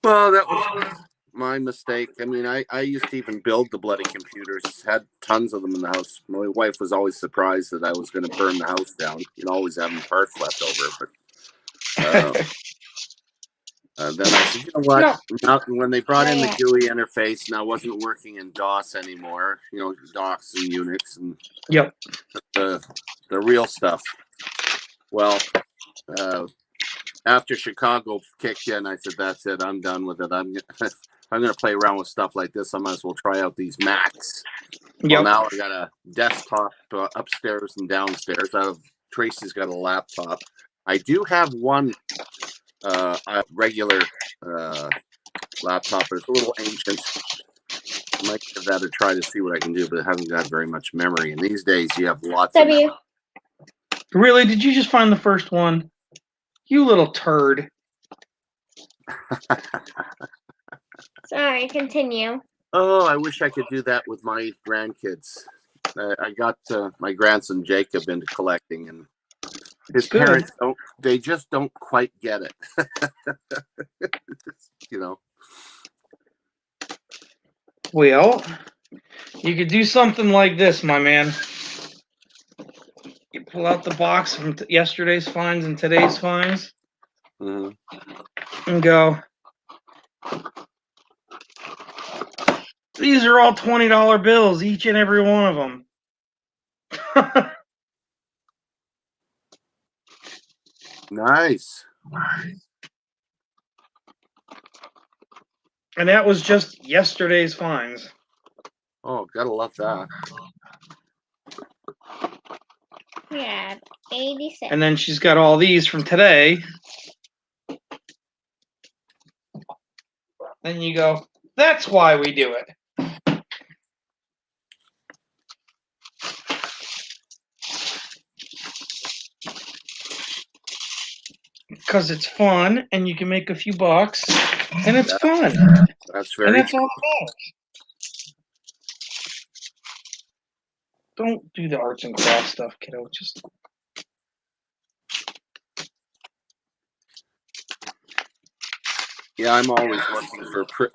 C: Well, that was my mistake. I mean, I used to even build the bloody computers. Had tons of them in the house. My wife was always surprised that I was going to burn the house down. You'd always having parts left over. But then I said, you know what? Now, when they brought in the GUI interface, now wasn't working in DOS anymore. You know, DOS and Unix and
A: Yep.
C: the real stuff. Well, after Chicago kicked in, I said, "That's it. I'm done with it. I'm going to play around with stuff like this. I might as well try out these Macs."
A: Yep.
C: Well, now I got a desktop upstairs and downstairs. Tracy's got a laptop. I do have one a regular laptop, but it's a little ancient. I might give that a try to see what I can do, but it hasn't got very much memory. And these days, you have lots of memory.
A: Really? Did you just find the first one? You little turd.
B: Sorry, continue.
C: Oh, I wish I could do that with my grandkids. I got my grandson Jacob into collecting, and his parents just don't quite get it. You know.
A: Well, you could do something like this, my man. You pull out the box from yesterday's finds and today's finds, and go, these are all $20 bills, each and every one of them.
C: Nice.
A: And that was just yesterday's finds.
C: Oh, gotta love that.
B: Yeah, 86.
A: And then she's got all these from today. Then you go, that's why we do it. Because it's fun, and you can make a few bucks, and it's fun.
C: That's very
A: and that's
C: true.
A: all it matters. Don't do the arts and crafts stuff, kiddo. Just
C: yeah, I'm always looking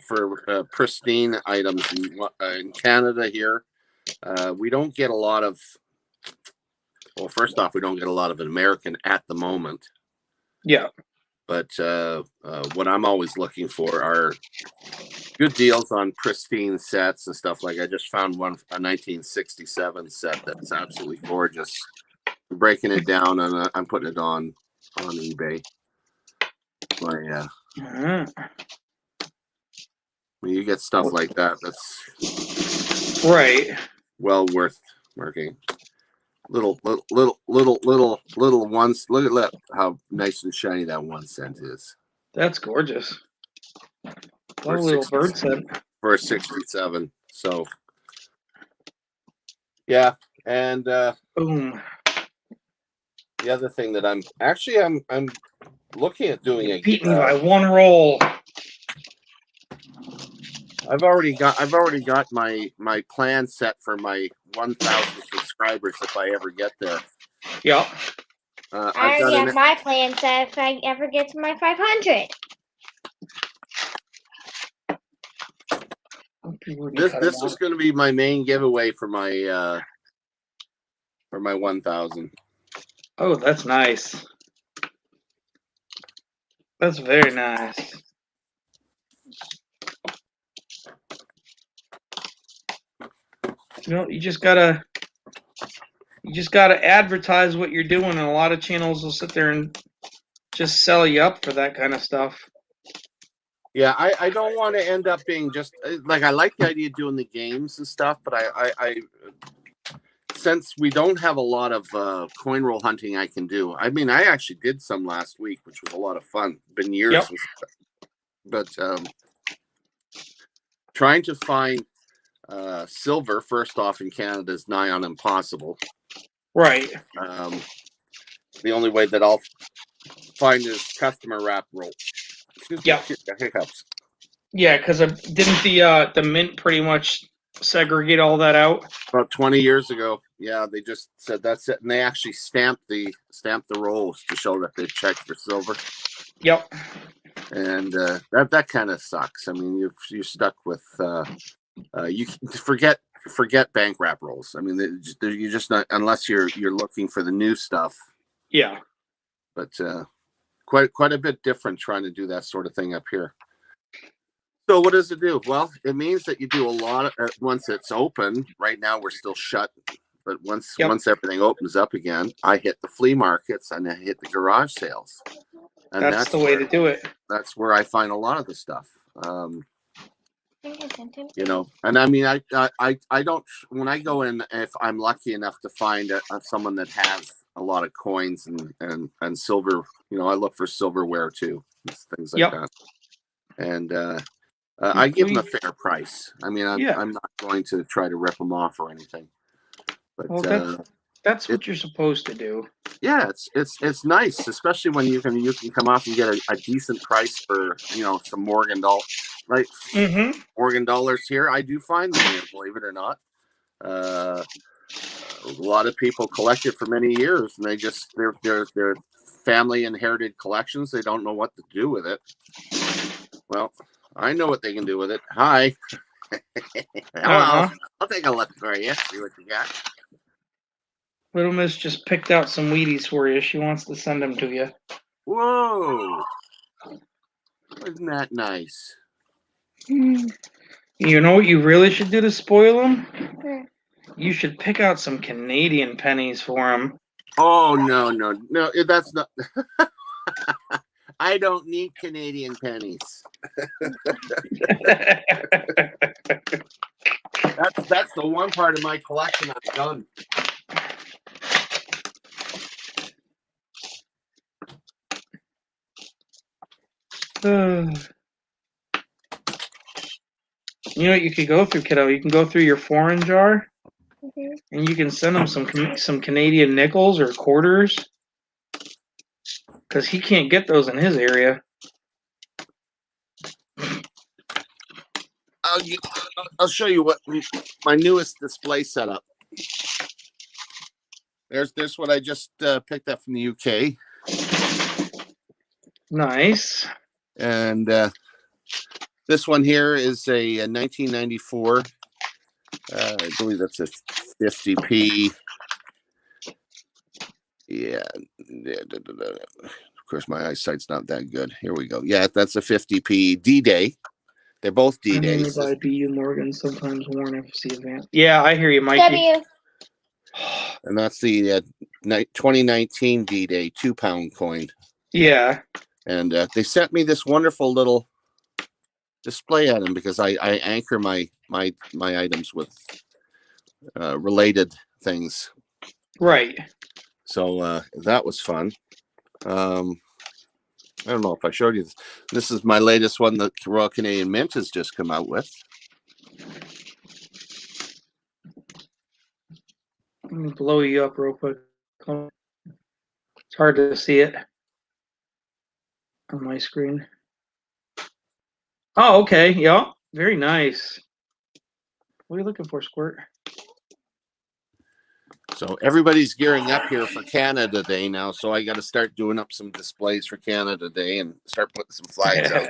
C: for pristine items in Canada. Here, we don't get a lot of. Well, first off, we don't get a lot of an American at the moment.
A: Yeah.
C: But what I'm always looking for are good deals on pristine sets and stuff. Like I just found one, a 1967 set that's absolutely gorgeous. breaking it down, and I'm putting it on eBay. When you get stuff like that, that's
A: right.
C: well worth working. Little ones. Look at how nice and shiny that 1 cent is.
A: That's gorgeous.
C: For
A: What a little bird scent.
C: For a 67. So yeah, and
A: Boom.
C: the other thing that I'm looking at doing
A: Beat me by 1 roll.
C: I've already got my plan set for my 1,000 subscribers if I ever get there.
A: Yep.
B: I already have my plan set if I ever get to my 500.
C: This is going to be my main giveaway for my 1,000.
A: Oh, that's nice. That's very nice. You know, you just gotta advertise what you're doing, and a lot of channels will sit there and just sell you up for that kind of stuff.
C: Yeah, I don't want to end up being just like, I like the idea of doing the games and stuff, but I since we don't have a lot of coin roll hunting I can do. I mean, I actually did some last week, which was a lot of fun. Been years
A: Yep.
C: since, but trying to find silver first off in Canada is nigh on impossible.
A: Right.
C: The only way that I'll find is customer wrap rolls.
A: Yeah.
C: Hiccups.
A: Yeah, because didn't the mint pretty much segregate all that out
C: about 20 years ago? Yeah, they just said that's it, and they actually stamped the rolls to show that they checked for silver.
A: Yep. And
C: that kind of sucks. I mean, you're stuck with you forget bank wrap rolls. I mean, you're just not, unless you're looking for the new stuff.
A: Yeah.
C: But quite a bit different trying to do that sort of thing up here. So what does it do? Well, it means that you do a lot of, once it's open. Right now we're still shut, but once everything opens up again, I hit the flea markets and I hit the garage sales. And
A: that's the way to do it.
C: That's where I find a lot of the stuff. You know, and I mean, I don't, when I go in, if I'm lucky enough to find someone that has a lot of coins and silver, you know, I look for silverware too, things like that. And I give them a fair price. I mean, I'm not going to try to rip them off or anything. But
A: that's what you're supposed to do.
C: Yeah, it's nice, especially when you can come off and get a decent price for, you know, some Morgan dollars, right?
A: Mm-hmm.
C: Morgan dollars here, I do find them here, believe it or not. A lot of people collect it for many years, and they're family inherited collections. They don't know what to do with it. Well, I know what they can do with it. Hi. Hello. I'll take a look for you. See what you got.
A: Little Miss just picked out some Wheaties for you. She wants to send them to you.
C: Whoa. Isn't that nice?
A: You know what you really should do to spoil them? You should pick out some Canadian pennies for them.
C: Oh, no, that's not... I don't need Canadian pennies. That's the one part of my collection I've done.
A: You know what you could go through, kiddo? You can go through your foreign jar, and you can send him some Canadian nickels or quarters, because he can't get those in his area.
C: I'll show you what my newest display setup. There's what I just picked up from the UK.
A: Nice.
C: And this one here is a 1994. I believe that's a 50p. Yeah. Of course, my eyesight's not that good. Here we go. Yeah, that's a 50p D-Day. They're both D-Days.
A: I buy BU Morgan, sometimes Warren FC Advance. Yeah, I hear you, Mikey.
B: W.
C: And that's the 2019 D-Day 2-pound coin.
A: Yeah.
C: And they sent me this wonderful little display item because I anchor my items with related things.
A: Right.
C: So that was fun. I don't know if I showed you this. This is my latest one that Royal Canadian Mint has just come out with.
A: Let me blow you up real quick. It's hard to see it on my screen. Oh, okay. Yeah. Very nice. What are you looking for, Squirt?
C: So everybody's gearing up here for Canada Day now. So I got to start doing up some displays for Canada Day and start putting some flags out.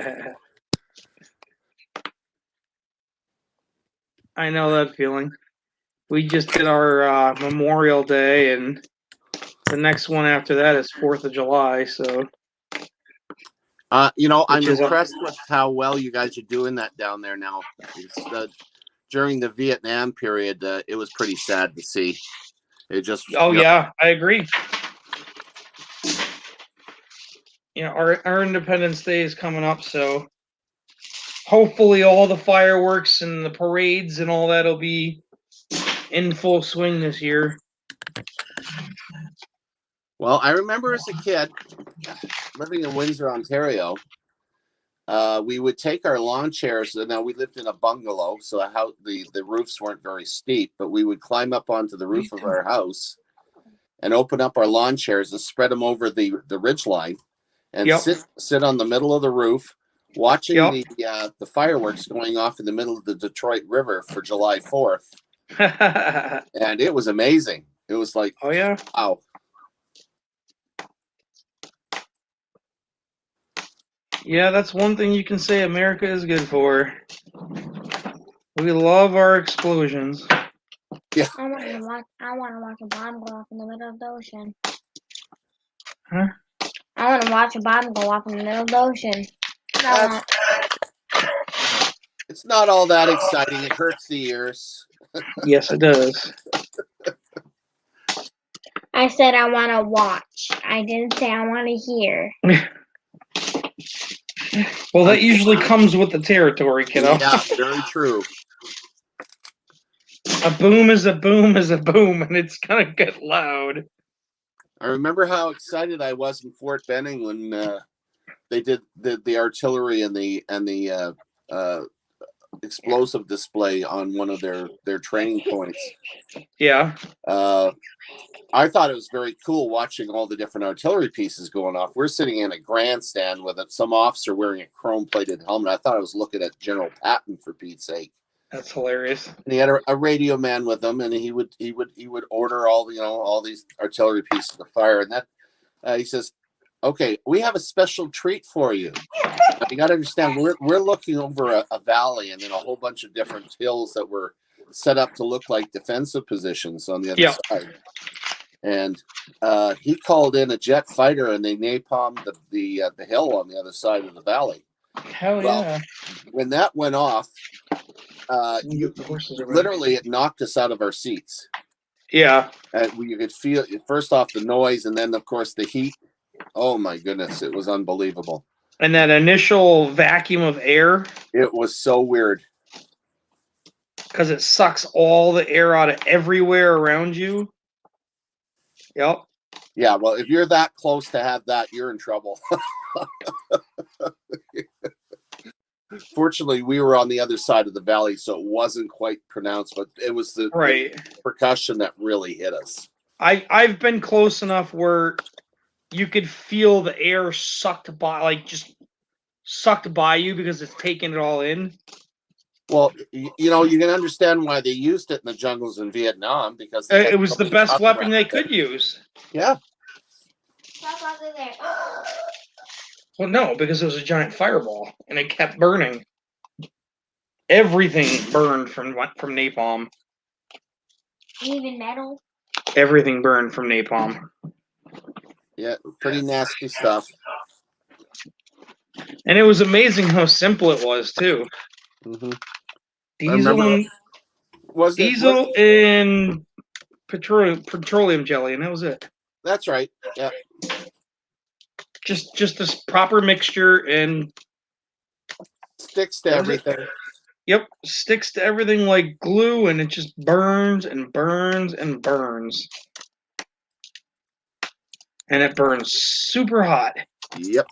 A: I know that feeling. We just did our Memorial Day, and the next one after that is 4th of July. So,
C: I'm
A: Which is
C: impressed with how well you guys are doing that down there now. During the Vietnam period, it was pretty sad to see. It just.
A: yeah, I agree. Our Independence Day is coming up, so hopefully all the fireworks and the parades and all that will be in full swing this year.
C: Well, I remember as a kid living in Windsor, Ontario, we would take our lawn chairs. Now we lived in a bungalow, so the roofs weren't very steep, but we would climb up onto the roof of our house and open up our lawn chairs and spread them over the ridge line and sit on the middle of the roof watching the fireworks going off in the middle of the Detroit River for July 4th. And it was amazing. It was like,
A: oh yeah,
C: wow.
A: Yeah, that's one thing you can say America is good for. We love our explosions.
C: Yeah.
B: I want to watch a bomb go off in the middle of the ocean.
A: Huh?
B: I want to watch a bomb go off in the middle of the ocean.
C: It's not all that exciting. It hurts the ears.
A: Yes, it does.
B: I said I want to watch. I didn't say I want to hear.
A: Well, that usually comes with the territory, kiddo.
C: Yeah, very true.
A: A boom is a boom is a boom, and it's gonna get loud.
C: I remember how excited I was in Fort Benning when they did the artillery and the explosive display on one of their training points.
A: Yeah.
C: I thought it was very cool watching all the different artillery pieces going off. We're sitting in a grandstand with some officer wearing a chrome-plated helmet. I thought I was looking at General Patton, for Pete's sake.
A: That's hilarious.
C: And he had a radio man with him, and he would order all these artillery pieces to fire. And that he says, "Okay, we have a special treat for you. Now, you got to understand, we're looking over a valley and then a whole bunch of different hills that were set up to look like defensive positions on the other side." And he called in a jet fighter, and they napalmed the hill on the other side of the valley.
A: Hell yeah!
C: When that went off, literally it knocked us out of our seats.
A: Yeah,
C: and you could feel first off the noise, and then of course the heat. Oh my goodness, it was unbelievable.
A: And that initial vacuum of air.
C: It was so weird.
A: Because it sucks all the air out of everywhere around you. Yep.
C: Yeah, well, if you're that close to have that, you're in trouble. Fortunately, we were on the other side of the valley, so it wasn't quite pronounced, but it was the percussion that really hit us.
A: I've been close enough where you could feel the air sucked by, sucked by you because it's taking it all in.
C: Well, you can understand why they used it in the jungles in Vietnam, because
A: it was the best weapon they could use.
C: Yeah.
A: Well, no, because it was a giant fireball and it kept burning. Everything burned from napalm.
B: Even metal?
A: Everything burned from napalm.
C: Yeah, pretty nasty stuff.
A: And it was amazing how simple it was, too.
C: Mm-hmm.
A: Diesel and petroleum jelly, and that was it.
C: That's right. Yeah.
A: Just this proper mixture, and
C: Sticks to
A: that was it.
C: everything.
A: Yep, sticks to everything like glue, and it just burns and burns and burns. And it burns super hot.
C: Yep.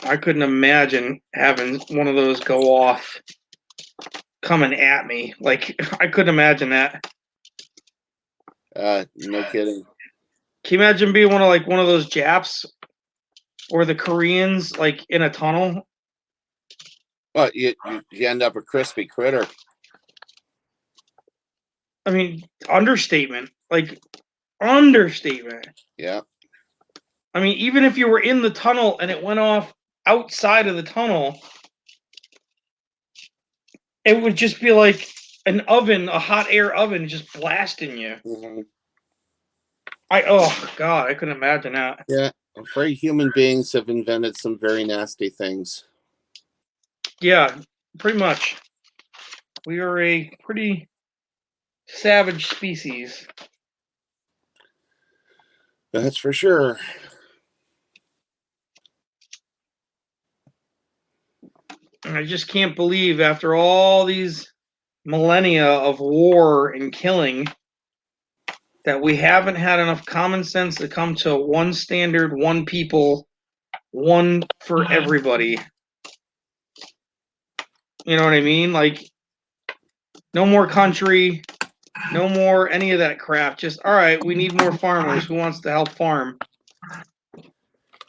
A: I couldn't imagine having one of those go off coming at me. Like, I couldn't imagine that.
C: No kidding.
A: Can you imagine being one of those Japs or the Koreans, like in a tunnel?
C: Well, you end up a crispy critter.
A: I mean, understatement. Like, understatement.
C: Yeah.
A: I mean, even if you were in the tunnel and it went off outside of the tunnel, it would just be like an oven, a hot air oven, just blasting you.
C: Mm-hmm.
A: Oh God, I couldn't imagine that.
C: Yeah, I'm afraid human beings have invented some very nasty things.
A: Yeah, pretty much. We are a pretty savage species.
C: That's for sure.
A: And I just can't believe after all these millennia of war and killing that we haven't had enough common sense to come to one standard, one people, one for everybody. You know what I mean? Like, no more country, no more any of that crap. Just, all right, we need more farmers. Who wants to help farm?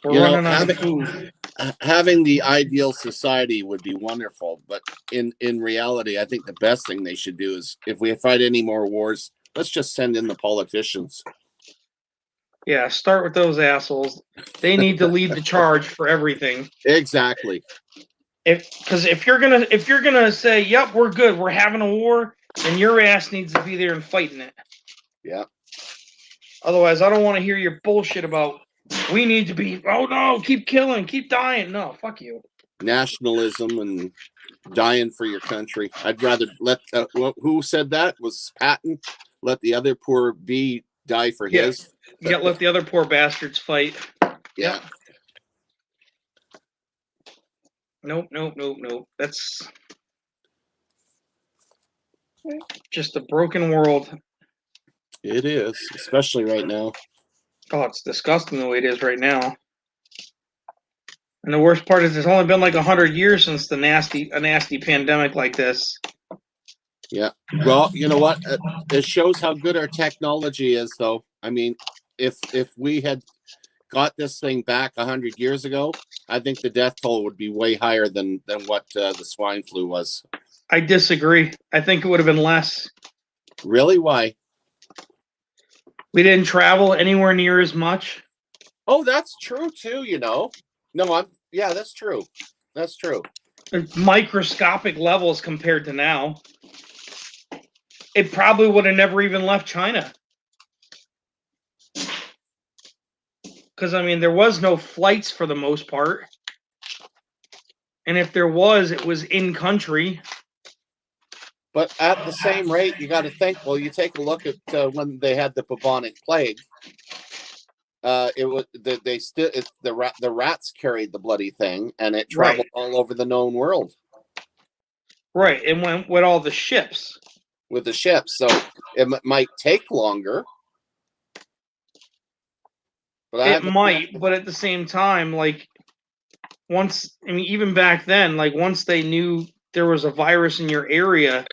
A: We're running out of food.
C: Having the ideal society would be wonderful, but in reality, I think the best thing they should do is, if we fight any more wars, let's just send in the politicians.
A: Yeah, start with those assholes. They need to lead the charge for everything.
C: Exactly.
A: Because if you're gonna say, "Yep, we're good, we're having a war," then your ass needs to be there and fighting it.
C: Yeah.
A: Otherwise, I don't want to hear your bullshit about we need to be. Oh no, keep killing, keep dying. No, fuck you.
C: Nationalism and dying for your country. I'd rather let who said that was Patton. Let the other poor bee die for his.
A: Yeah, let the other poor bastards fight.
C: Yeah.
A: Nope. That's just a broken world.
C: It is, especially right now.
A: Oh, it's disgusting the way it is right now. And the worst part is it's only been like 100 years since a nasty pandemic like this.
C: Yeah. Well, you know what? It shows how good our technology is, though. I mean, if we had got this thing back 100 years ago, I think the death toll would be way higher than what the swine flu was.
A: I disagree. I think it would have been less.
C: Really? Why?
A: We didn't travel anywhere near as much.
C: Oh, that's true too. You know. No, yeah, that's true. That's true.
A: Microscopic levels compared to now. It probably would have never even left China. Because, I mean, there was no flights for the most part. And if there was, it was in country.
C: But at the same rate, you got to think, well, you take a look at when they had the bubonic plague. It was the rats carried the bloody thing, and it traveled all over the known world.
A: Right, it went with all the ships.
C: With the ships, so it might take longer.
A: But it might, but at the same time, like even back then, like once they knew there was a virus in your area,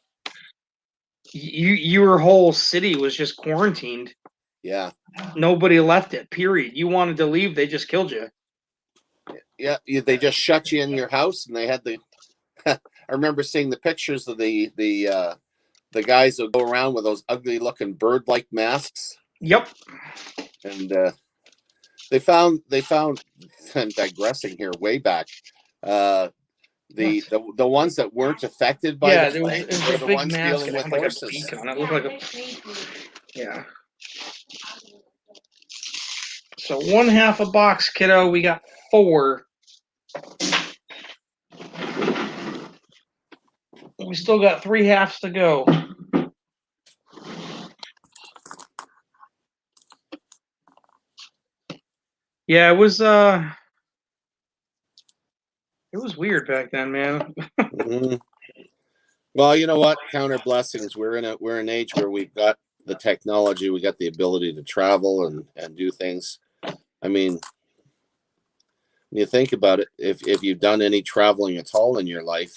A: your whole city was just quarantined.
C: Yeah.
A: Nobody left it. Period. You wanted to leave, they just killed you.
C: Yeah, they just shut you in your house, and they had the. I remember seeing the pictures of the guys who go around with those ugly-looking bird-like masks.
A: Yep.
C: And they found. I'm digressing here, way back. The ones that weren't affected by the plague were the ones dealing with horses.
A: It looked like yeah. So 1/2 a box, kiddo. We got 4. We still got 3 halves to go. Yeah, it was weird back then, man.
C: Mhm. Well, you know what? Counter blessings. We're in an age where we've got the technology, we got the ability to travel and do things. I mean, when you think about it, if you've done any traveling at all in your life,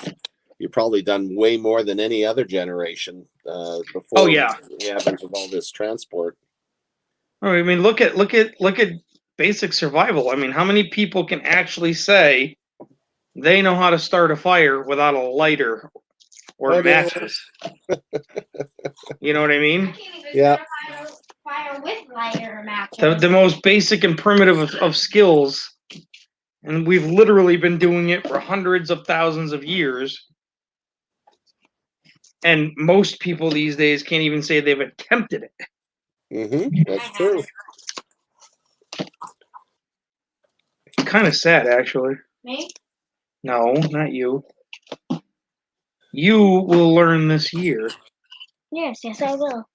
C: you've probably done way more than any other generation before.
A: Oh yeah.
C: The advent of all this transport.
A: Oh, I mean, look at basic survival. I mean, how many people can actually say they know how to start a fire without a lighter or matches? You know what I mean?
C: Yeah.
B: Fire with lighter or matches.
A: The most basic and primitive of skills, and we've literally been doing it for hundreds of thousands of years. And most people these days can't even say they've attempted it.
C: That's true.
A: Kind of sad, actually.
B: Me?
A: No, not you. You will learn this year.
B: Yes, I will.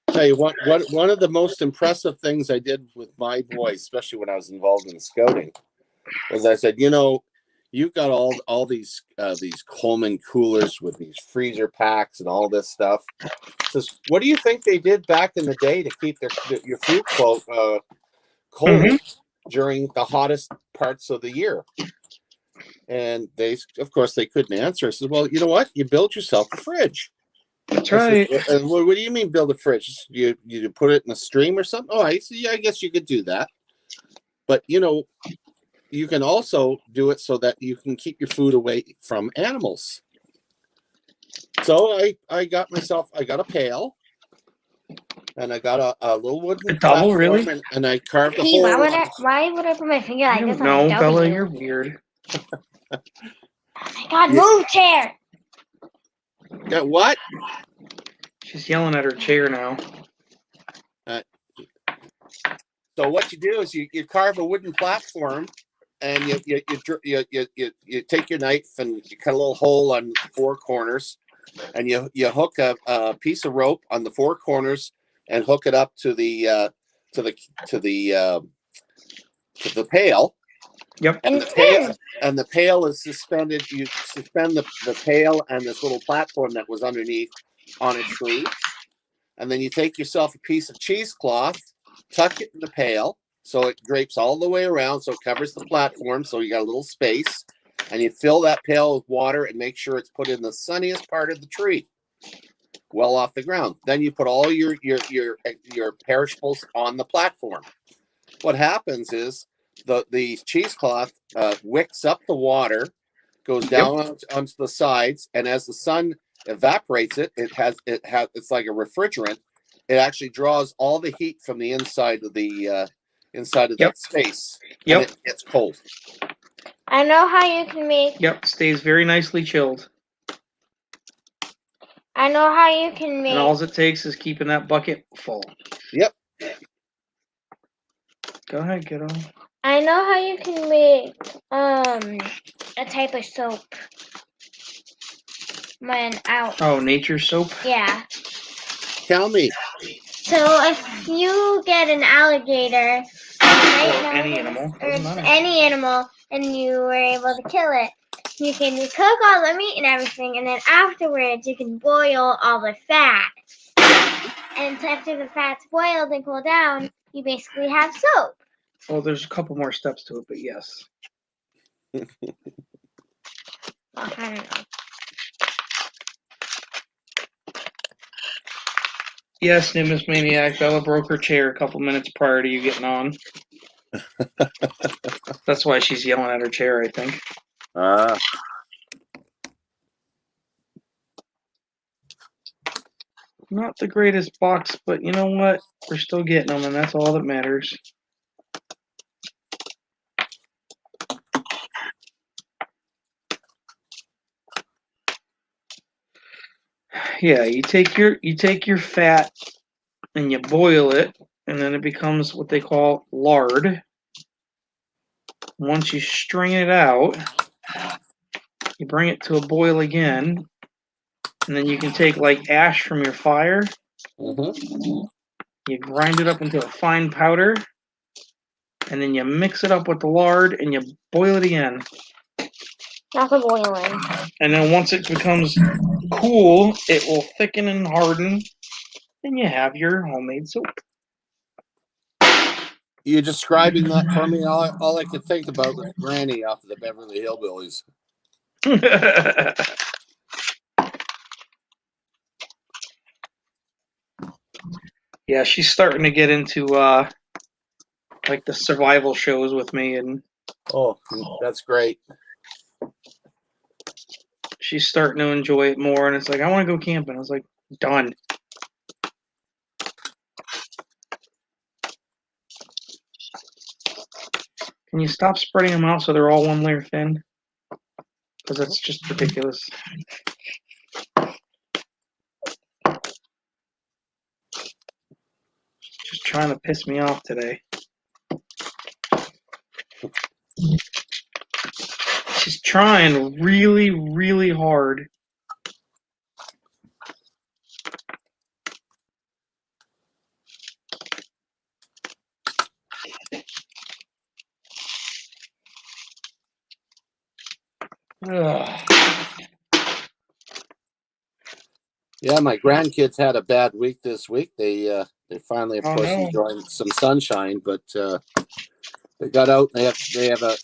C: Tell you what, one of the most impressive things I did with my boys, especially when I was involved in scouting, was I said, you've got all these Coleman coolers with these freezer packs and all this stuff. Says, what do you think they did back in the day to keep your food cold during the hottest parts of the year? And they, of course, they couldn't answer. I said, well, you know what? You build yourself a fridge.
A: That's right.
C: Said, what do you mean build a fridge? You put it in a stream or something? Oh, I see. Yeah, I guess you could do that. But, you can also do it so that you can keep your food away from animals. So I got a pail, and I got a little wooden
A: double, really?
C: and I carved a
B: Hey,
C: hole.
B: why would I put my finger like this on
A: No,
B: a W?
A: Bella, you're weird.
B: Oh my God, move chair!
C: Yeah, what?
A: She's yelling at her chair now.
C: So what you do is you carve a wooden platform, and you take your knife and you cut a little hole on 4 corners, and you hook a piece of rope on the 4 corners and hook it up to the pail.
A: Yep.
C: And the pail is suspended. You suspend the pail and this little platform that was underneath on a tree, and then you take yourself a piece of cheesecloth, tuck it in the pail so it drapes all the way around, so it covers the platform, so you got a little space, and you fill that pail with water and make sure it's put in the sunniest part of the tree, well off the ground. Then you put all your perishables on the platform. What happens is the cheesecloth wicks up the water, goes down onto the sides, and as the sun evaporates it's like a refrigerant. It actually draws all the heat from the inside of that space.
A: Yep.
C: And it gets cold.
B: I know how you can make.
A: Yep, stays very nicely chilled.
B: I know how you can make.
A: And all it takes is keeping that bucket full.
C: Yep.
A: Go ahead, kiddo.
B: I know how you can make a type of soap. When out.
A: Oh, nature soap?
B: Yeah.
C: Tell me.
B: So if you get an alligator,
A: any animal,
B: and you were able to kill it, you can cook all the meat and everything, and then afterwards you can boil all the fat. And so after the fat's boiled and cooled down, you basically have soap.
A: Well, there's a couple more steps to it, but yes.
B: Well, I don't know.
A: Yes, Nimbus Maniac, Bella broke her chair a couple minutes prior to you getting on. That's why she's yelling at her chair, I think. Not the greatest box, but you know what? We're still getting them, and that's all that matters. Yeah, you take your fat and you boil it, and then it becomes what they call lard. Once you strain it out, you bring it to a boil again, And then you can take like ash from your fire.
C: Mm-hmm.
A: You grind it up into a fine powder. And then you mix it up with the lard and you boil it again.
B: Not the boiling.
A: And then once it becomes cool, it will thicken and harden. Then you have your homemade soup.
C: You're describing that for me. All I could think about was Granny off of the Beverly Hillbillies.
A: Yeah, she's starting to get into like the survival shows with me, and
C: Oh, that's great.
A: she's starting to enjoy it more. And it's like, I want to go camping. I was like, done. Can you stop spreading them out so they're all one layer thin? Because that's just ridiculous. Just trying to piss me off today. She's trying really, really hard. Ugh.
C: Yeah, my grandkids had a bad week this week. They finally, of
A: Oh,
C: course,
A: no.
C: enjoyed some sunshine, but they got out. They have a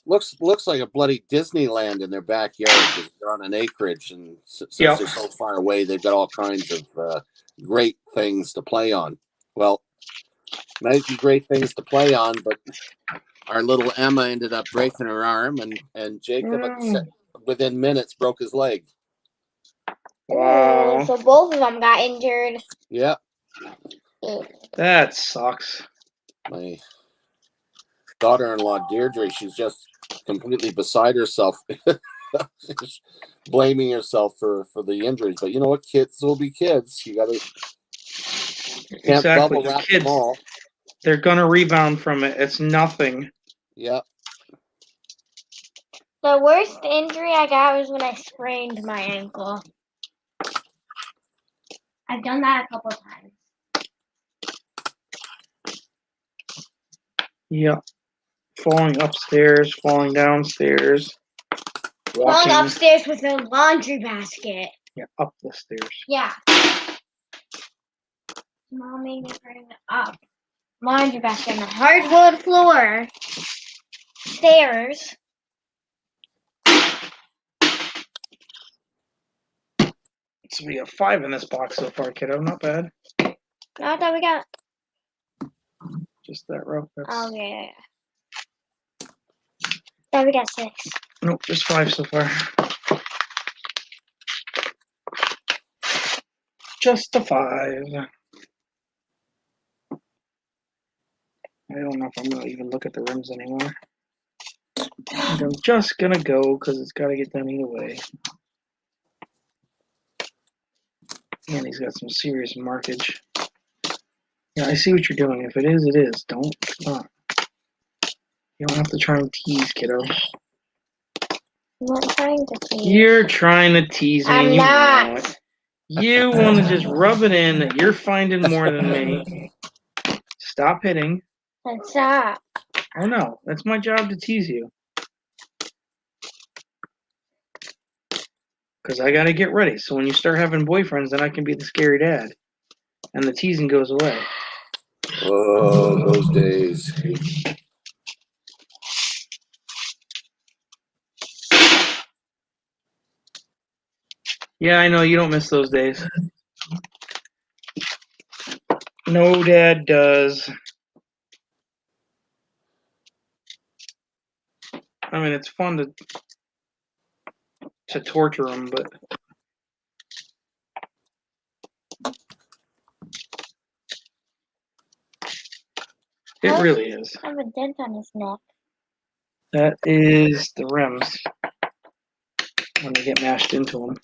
C: looks like a bloody Disneyland in their backyard because they're on an acreage, and since
A: Yep.
C: they're so far away, they've got all kinds of great things to play on. Well, might be great things to play on, but our little Emma ended up breaking her arm, and Jacob within minutes broke his leg.
A: Wow.
B: So both of them got injured.
C: Yeah,
A: That sucks.
C: my daughter-in-law Deirdre, she's just completely beside herself, just blaming herself for the injuries. But you know what? Kids will be kids. You can't
A: Exactly.
C: bubble wrap
A: Kids,
C: them all.
A: they're gonna rebound from it. It's nothing.
C: Yeah.
B: The worst injury I got was when I sprained my ankle. I've done that a couple times.
A: Yep. Falling upstairs, falling downstairs, walking.
B: Falling upstairs with a laundry basket.
A: Yeah, up the stairs.
B: Yeah. Mom made me bring it up. Laundry basket on the hardwood floor. Stairs.
A: So we have 5 in this box so far, kiddo. Not bad.
B: No, I thought we got.
A: Just that rope. That's...
B: Oh, yeah. Thought we got 6.
A: Nope, just 5 so far. Just a 5. I don't know if I'm gonna even look at the rims anymore. I'm just gonna go because it's gotta get done either way. Man, he's got some serious markage. Yeah, I see what you're doing. If it is, it is. Don't stop. You don't have to try and tease, kiddo.
B: I'm not trying to tease.
A: You're trying to tease me.
B: I'm
A: You
B: not.
A: know it. You want to just rub it in that you're finding more than me. Stop hitting.
B: That's not.
A: Oh no, that's my job to tease you. Because I gotta get ready. So when you start having boyfriends, then I can be the scary dad. And the teasing goes away.
C: Oh, those days.
A: Yeah, I know you don't miss those days. No dad does. I mean, it's fun to torture him, but it really is.
B: I have a dent on his neck.
A: That is the rims when they get mashed into them.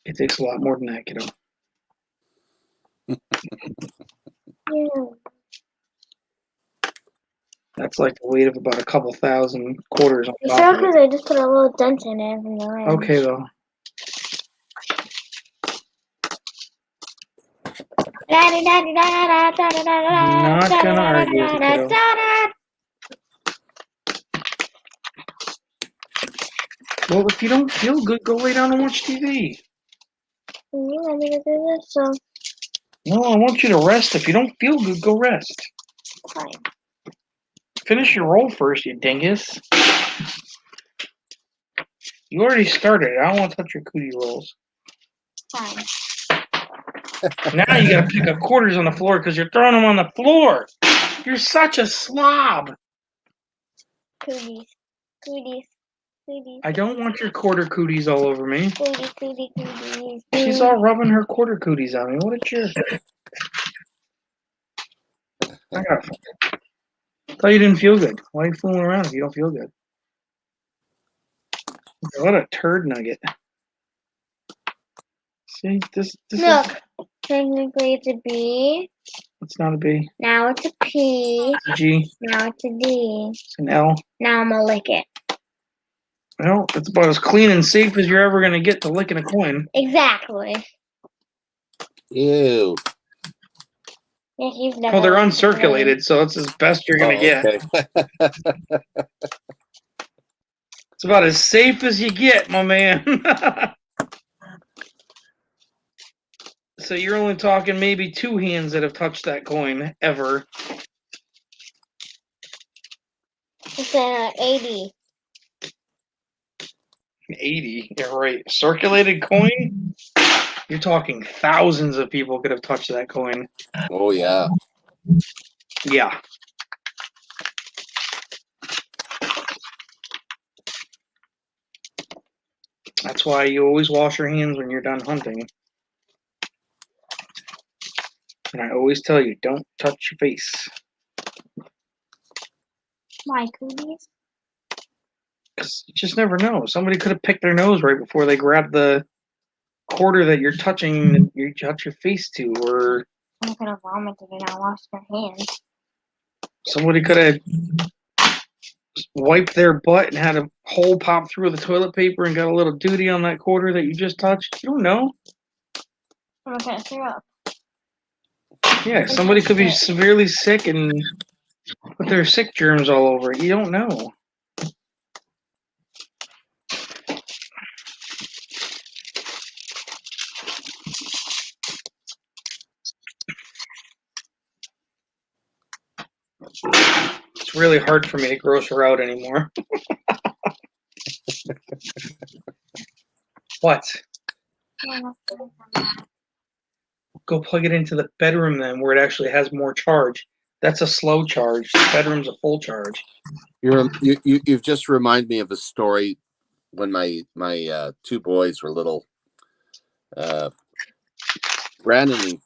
A: It takes a lot more than that, kiddo.
B: Yeah.
A: That's like the weight of about a couple thousand quarters on
B: You
A: top
B: sure?
A: of
B: Because
A: it.
B: I just put a little dent in it from the rim.
A: Okay, though. Not gonna argue with you, kiddo. Well, if you don't feel good, go lay down and watch TV.
B: You want me to do this? So,
A: No, I want you to rest. If you don't feel good, go rest.
B: fine.
A: Finish your roll first, you dingus. You already started. I don't want to touch your cootie rolls.
B: Fine.
A: Now you gotta pick up quarters on the floor because you're throwing them on the floor. You're such a slob.
B: Cooties. Cooties. Cooties.
A: I don't want your quarter cooties all over me.
B: Cooties. Cooties. Cooties.
A: She's all rubbing her quarter cooties on me. What a jerk. I thought you didn't feel good. Why are you fooling around if you don't feel good? What a turd nugget. See, this
B: Look.
A: is...
B: Technically, it's a B.
A: It's not a B.
B: Now it's a P.
A: It's a G.
B: Now it's a D.
A: It's an L.
B: Now I'm gonna lick it.
A: Well, it's about as clean and safe as you're ever going to get to licking a coin.
B: Exactly.
C: Ew.
B: Yeah, he's never.
A: Well, they're
B: licked a coin.
A: uncirculated, so it's as best you're going to get.
C: Okay.
A: It's about as safe as you get, my man. So you're only talking maybe 2 hands that have touched that coin ever.
B: It's an 80.
A: 80, yeah, right. Circulated coin? You're talking thousands of people could have touched that coin.
C: Oh yeah.
A: Yeah. That's why you always wash your hands when you're done hunting. And I always tell you, don't touch your face.
B: My cooties.
A: 'Cause you just never know. Somebody could have picked their nose right before they grabbed the quarter that you're touching and you touch your face to, or
B: I could have vomited and I washed their hands.
A: somebody could have wiped their butt and had a hole pop through the toilet paper and got a little duty on that quarter that you just touched. You don't know.
B: I'm gonna throw up.
A: Yeah, somebody could be severely sick and put their sick germs all over it. You don't know. It's really hard for me to gross her out anymore. What? Go plug it into the bedroom then, where it actually has more charge. That's a slow charge. The bedroom's a full charge.
C: You've just reminded me of a story when my 2 boys were little. Brandon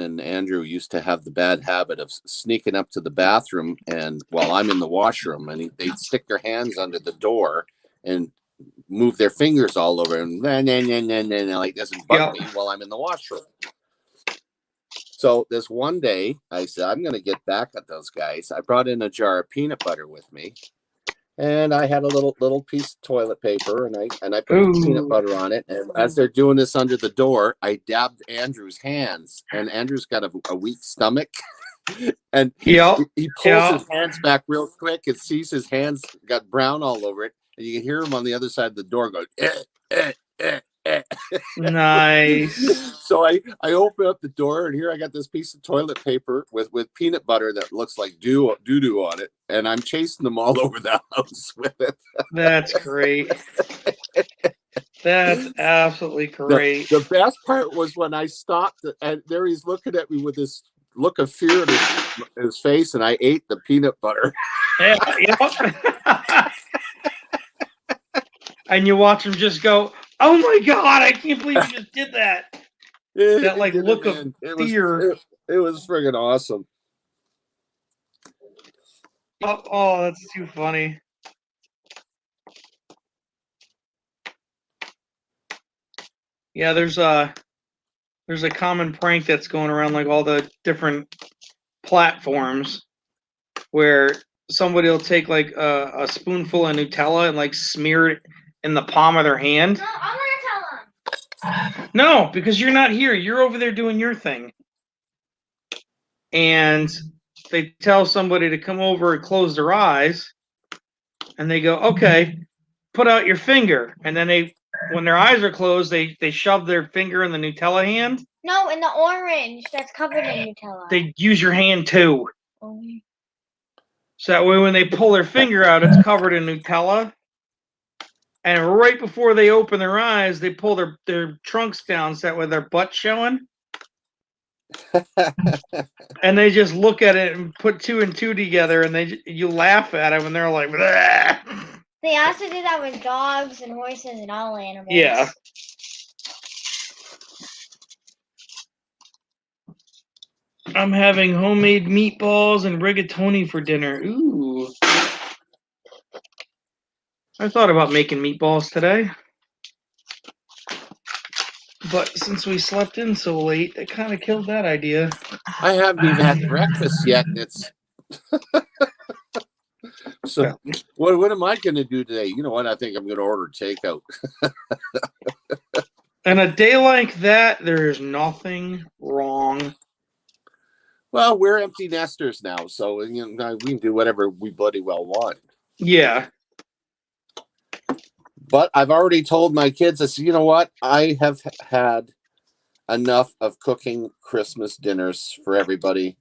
C: and Andrew used to have the bad habit of sneaking up to the bathroom, and while I'm in the washroom, and they'd stick their hands under the door and move their fingers all over and like this and bug me while I'm in the washroom. So this one day, I said, I'm going to get back at those guys. I brought in a jar of peanut butter with me, and I had a little piece of toilet paper, and I put the peanut butter on it. And as they're doing this under the door, I dabbed Andrew's hands, and Andrew's got a weak stomach, and he pulls his hands back real quick and sees his hands got brown all over it, and you can hear him on the other side of the door going,
A: Nice.
C: So I open up the door, and here I got this piece of toilet paper with peanut butter that looks like doo-doo on it, and I'm chasing them all over the house with it.
A: That's great. That's absolutely great.
C: The best part was when I stopped, and there he's looking at me with this look of fear in his face, and I ate the peanut butter.
A: Yeah. And you watch him just go, "Oh my God, I can't believe you just did that." That like look of fear.
C: It was friggin' awesome.
A: Oh, that's too funny. Yeah, there's a common prank that's going around like all the different platforms where somebody will take like a spoonful of Nutella and like smear it in the palm of their hand.
B: No, I'm gonna tell them.
A: No, because you're not here. You're over there doing your thing. And they tell somebody to come over and close their eyes. And they go, okay, put out your finger. And then when their eyes are closed, they shove their finger in the Nutella hand.
B: No, in the orange that's covered in Nutella.
A: They use your hand too.
B: Oh.
A: So that way when they pull their finger out, it's covered in Nutella. And right before they open their eyes, they pull their trunks down so that way their butt's showing. And they just look at it and put 2 and 2 together, and you laugh at them, and they're like, bleh.
B: They also do that with dogs and horses and all animals.
A: Yeah. I'm having homemade meatballs and rigatoni for dinner. Ooh. I thought about making meatballs today. But since we slept in so late, it kind of killed that idea.
C: I haven't even had breakfast yet, and it's so. What am I going to do today? You know what? I think I'm going to order takeout.
A: And a day like that, there's nothing wrong.
C: Well, we're empty nesters now, so we can do whatever we bloody well want.
A: Yeah.
C: But I've already told my kids, I said, you know what? I have had enough of cooking Christmas dinners for everybody.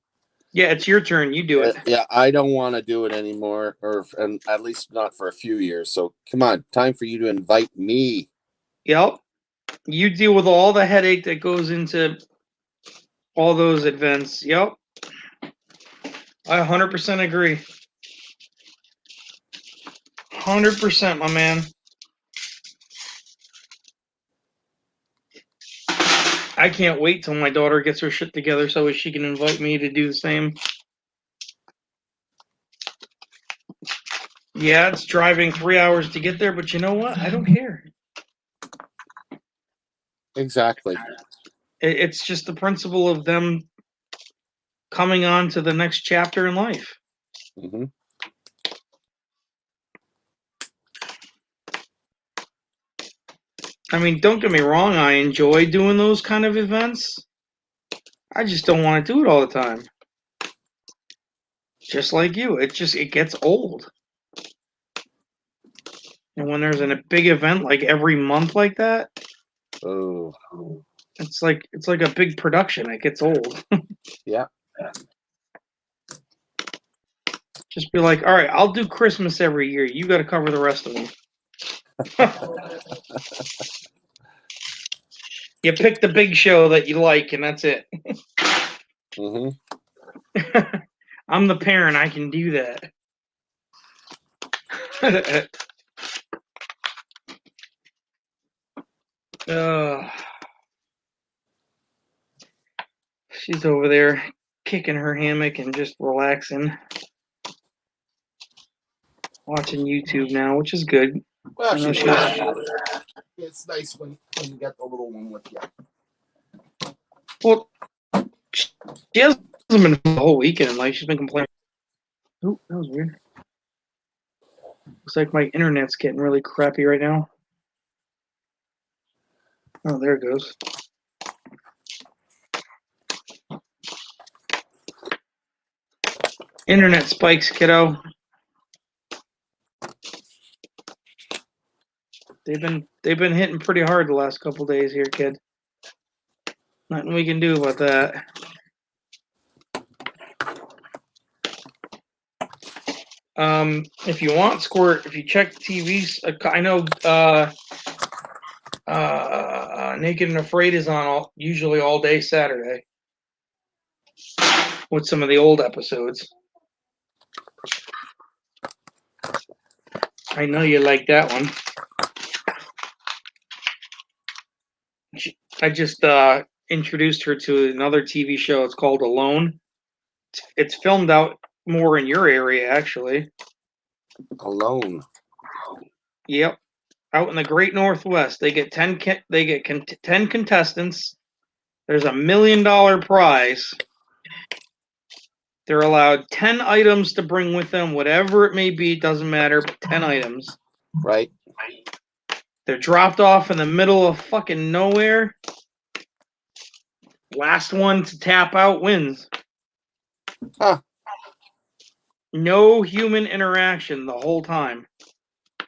A: Yeah, it's your turn. You do it.
C: Yeah, I don't want to do it anymore, and at least not for a few years. So come on, time for you to invite me.
A: Yep. You deal with all the headache that goes into all those events. Yep. I 100% agree. 100%, my man. I can't wait till my daughter gets her shit together so she can invite me to do the same. Yeah, it's driving 3 hours to get there, but you know what? I don't care.
C: Exactly.
A: It's just the principle of them coming on to the next chapter in life.
C: Mm-hmm.
A: I mean, don't get me wrong. I enjoy doing those kind of events. I just don't want to do it all the time. Just like you, it gets old. And when there's a big event like every month like that,
C: oh,
A: it's like a big production. It gets old.
C: Yeah.
A: Just be like, all right, I'll do Christmas every year. You got to cover the rest of them. You pick the big show that you like, and that's it.
C: Mm-hmm.
A: I'm the parent. I can do that. She's over there kicking her hammock and just relaxing. Watching YouTube now, which is good.
C: Well,
A: I know
C: it's nice when you get the little one with you.
A: Well, she hasn't been the whole weekend. Like, she's been complaining. Oh, that was weird. Looks like my internet's getting really crappy right now. Oh, there it goes. Internet spikes, kiddo. They've been hitting pretty hard the last couple days here, kid. Nothing we can do about that. If you want, Squirt, if you check TVs, I know Naked and Afraid is on usually all day Saturday with some of the old episodes. I know you like that one. I just introduced her to another TV show. It's called Alone. It's filmed out more in your area, actually.
C: Alone.
A: Yep, out in the Great Northwest. They get 10 contestants. There's $1 million prize. They're allowed 10 items to bring with them, whatever it may be, doesn't matter, but 10 items.
C: Right.
A: They're dropped off in the middle of fucking nowhere. Last one to tap out wins.
C: Huh.
A: No human interaction the whole time.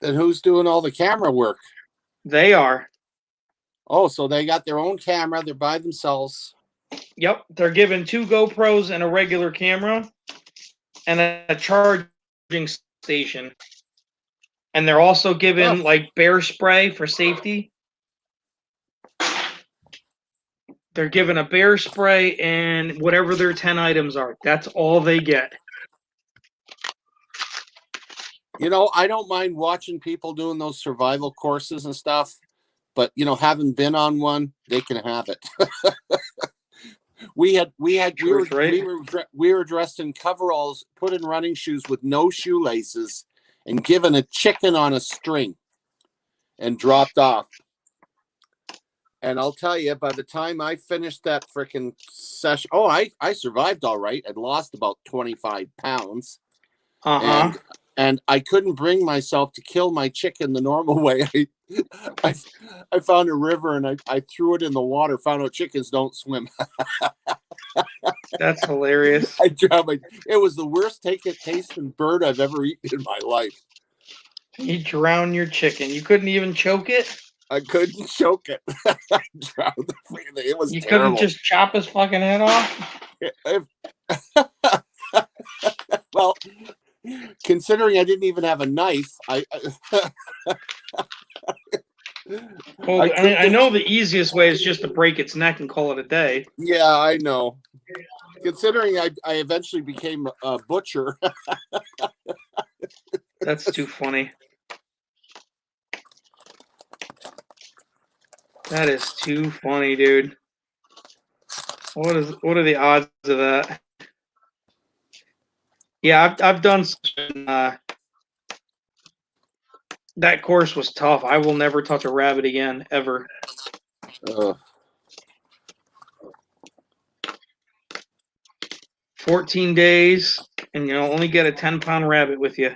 C: Then who's doing all the camera work?
A: They are.
C: Oh, so they got their own camera. They're by themselves.
A: Yep, they're given 2 GoPros and a regular camera and a charging station. And they're also given like bear spray for safety. They're given a bear spray and whatever their 10 items are. That's all they get.
C: You know, I don't mind watching people doing those survival courses and stuff, but you know, having been on one, they can have it. we were dressed in coveralls, put in running shoes with no shoelaces, and given a chicken on a string, and dropped off. And I'll tell you, by the time I finished that freaking session, I survived all right. I'd lost about 25 pounds. And I couldn't bring myself to kill my chicken the normal way. I found a river and I threw it in the water, found out chickens don't swim.
A: That's hilarious.
C: It was the worst tasting bird I've ever eaten in my life.
A: You drowned your chicken. You couldn't even choke it?
C: I couldn't choke it. I drowned the freaking thing. It was
A: You
C: terrible.
A: couldn't just chop his fucking head off?
C: Well, considering I didn't even have a knife,
A: Well, I know the easiest way is just to break its neck and call it a day.
C: Yeah, I know. Considering I eventually became a butcher.
A: That's too funny. That is too funny, dude. What are the odds of that? Yeah, I've done that course was tough. I will never touch a rabbit again, ever. 14 days, and you'll only get a 10-pound rabbit with you.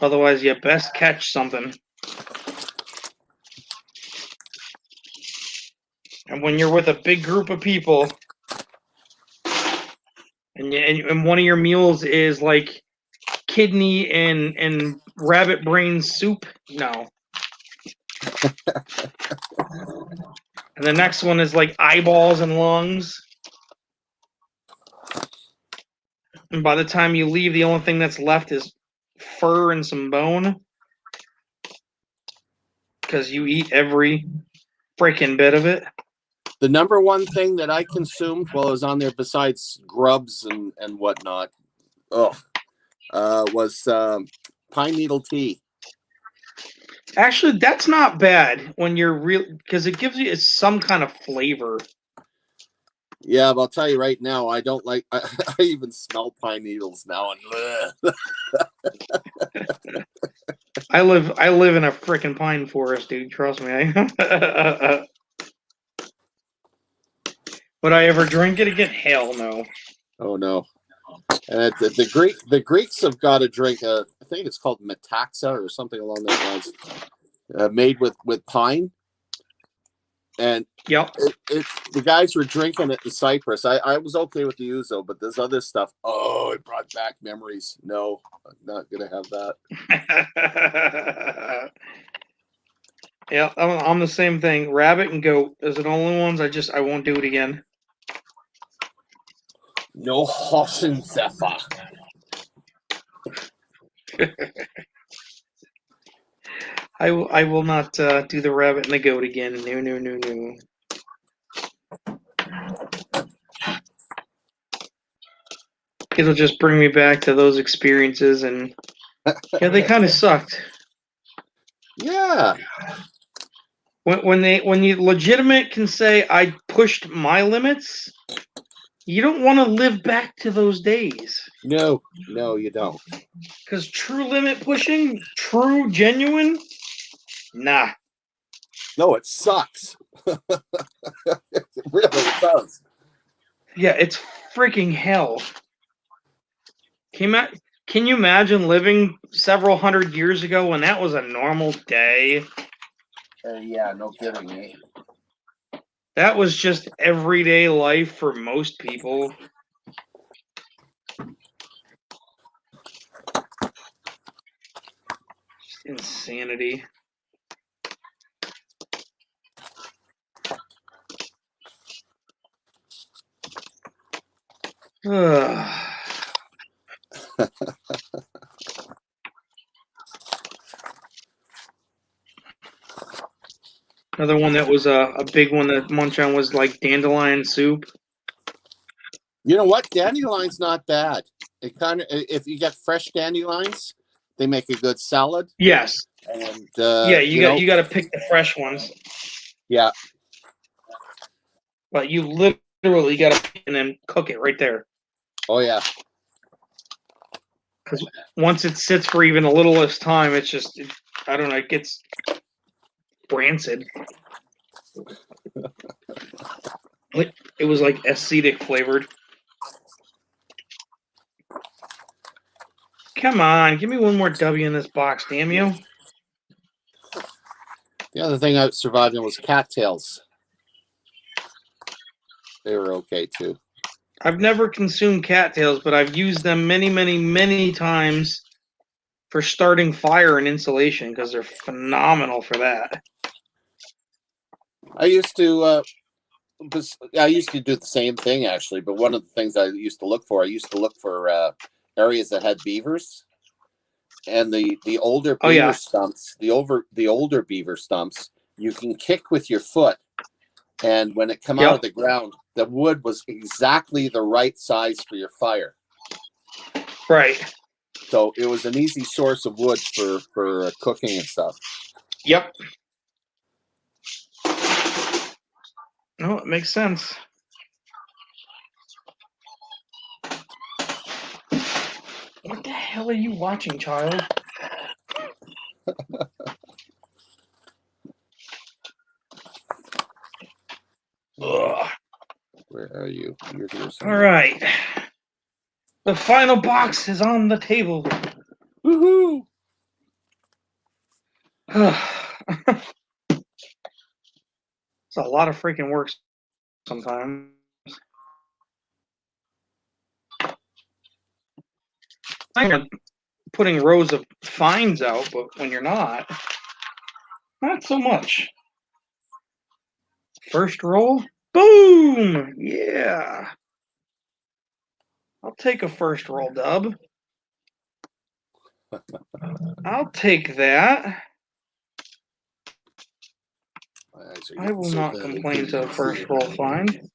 A: Otherwise, you best catch something. And when you're with a big group of people, and one of your meals is like kidney and rabbit brain soup, no. And the next one is like eyeballs and lungs. And by the time you leave, the only thing that's left is fur and some bone. Because you eat every freaking bit of it.
C: The number one thing that I consumed while I was on there, besides grubs and whatnot, was pine needle tea.
A: Actually, that's not bad when you're real, because it gives you some kind of flavor.
C: Yeah, but I'll tell you right now, I don't like. I even smell pine needles now, and
A: I live in a freaking pine forest, dude. Trust me. Would I ever drink it again? Hell no.
C: Oh no. And the Greeks have got a drink. I think it's called metaxa or something along those lines, made with pine. And
A: yep,
C: the guys were drinking it in Cyprus. I was okay with the ouzo, but this other stuff, it brought back memories. No, I'm not gonna have that.
A: Yeah, I'm the same thing. Rabbit and goat is the only ones I won't do it again.
C: No Hosenpfeffer.
A: I will not do the rabbit and the goat again. No. It'll just bring me back to those experiences, and yeah, they kind of sucked.
C: Yeah.
A: When you legitimate can say I pushed my limits, you don't want to live back to those days.
C: No, you don't.
A: Because true limit pushing, true genuine, nah.
C: No, it sucks. It really does.
A: Yeah, it's freaking hell. Can you imagine living several hundred years ago when that was a normal day?
C: Yeah, no kidding. Eh?
A: That was just everyday life for most people. Just insanity. Ugh. Another one that was a big one that munch on was like dandelion soup.
C: You know what? Dandelion's not bad. It kind of, if you get fresh dandelions, they make a good salad.
A: Yes.
C: And
A: Yeah, you got to pick the fresh ones.
C: Yeah.
A: But you literally got to pick and then cook it right there.
C: Oh yeah.
A: Because once it sits for even a little less time, it's just I don't know. It gets rancid. It was like acetic flavored. Come on, give me one more W in this box, damn you.
C: The other thing I survived in was cattails. They were okay too.
A: I've never consumed cattails, but I've used them many, many, many times for starting fire and insulation because they're phenomenal for that.
C: I used to do the same thing actually, but one of the things I used to look for areas that had beavers, and the older beaver stumps, the older beaver stumps, you can kick with your foot, and when it come out of the ground, the wood was exactly the right size for your fire.
A: Right.
C: So it was an easy source of wood for cooking and stuff.
A: Yep. No, it makes sense. What the hell are you watching, child? Ugh.
C: Where are you? You're here
A: somewhere. All right. The final box is on the table.
C: Woohoo!
A: It's a lot of freaking work sometimes. I'm putting rows of finds out, but when you're not so much. First roll, boom! Yeah. I'll take a first roll dub. I'll take that. I will not complain to a first roll find.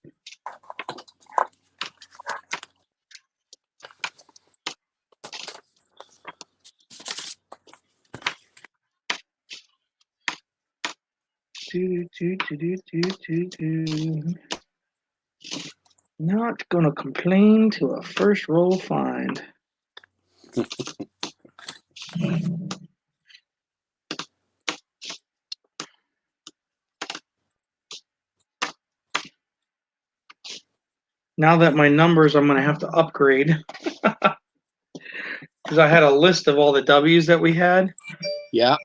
A: Not gonna complain to a first roll find. Now that my numbers, I'm gonna have to upgrade because I had a list of all the W's that we had.
C: Yeah.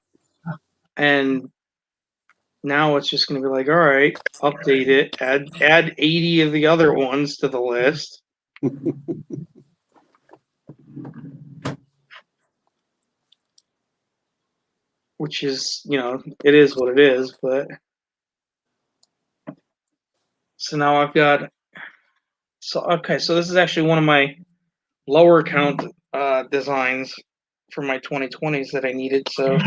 A: And now it's just going to be like, all right, update it, add 80 of the other ones to the list. Which is, it is what it is, but so now I've got, so this is actually one of my lower count designs for my 2020s that I needed, so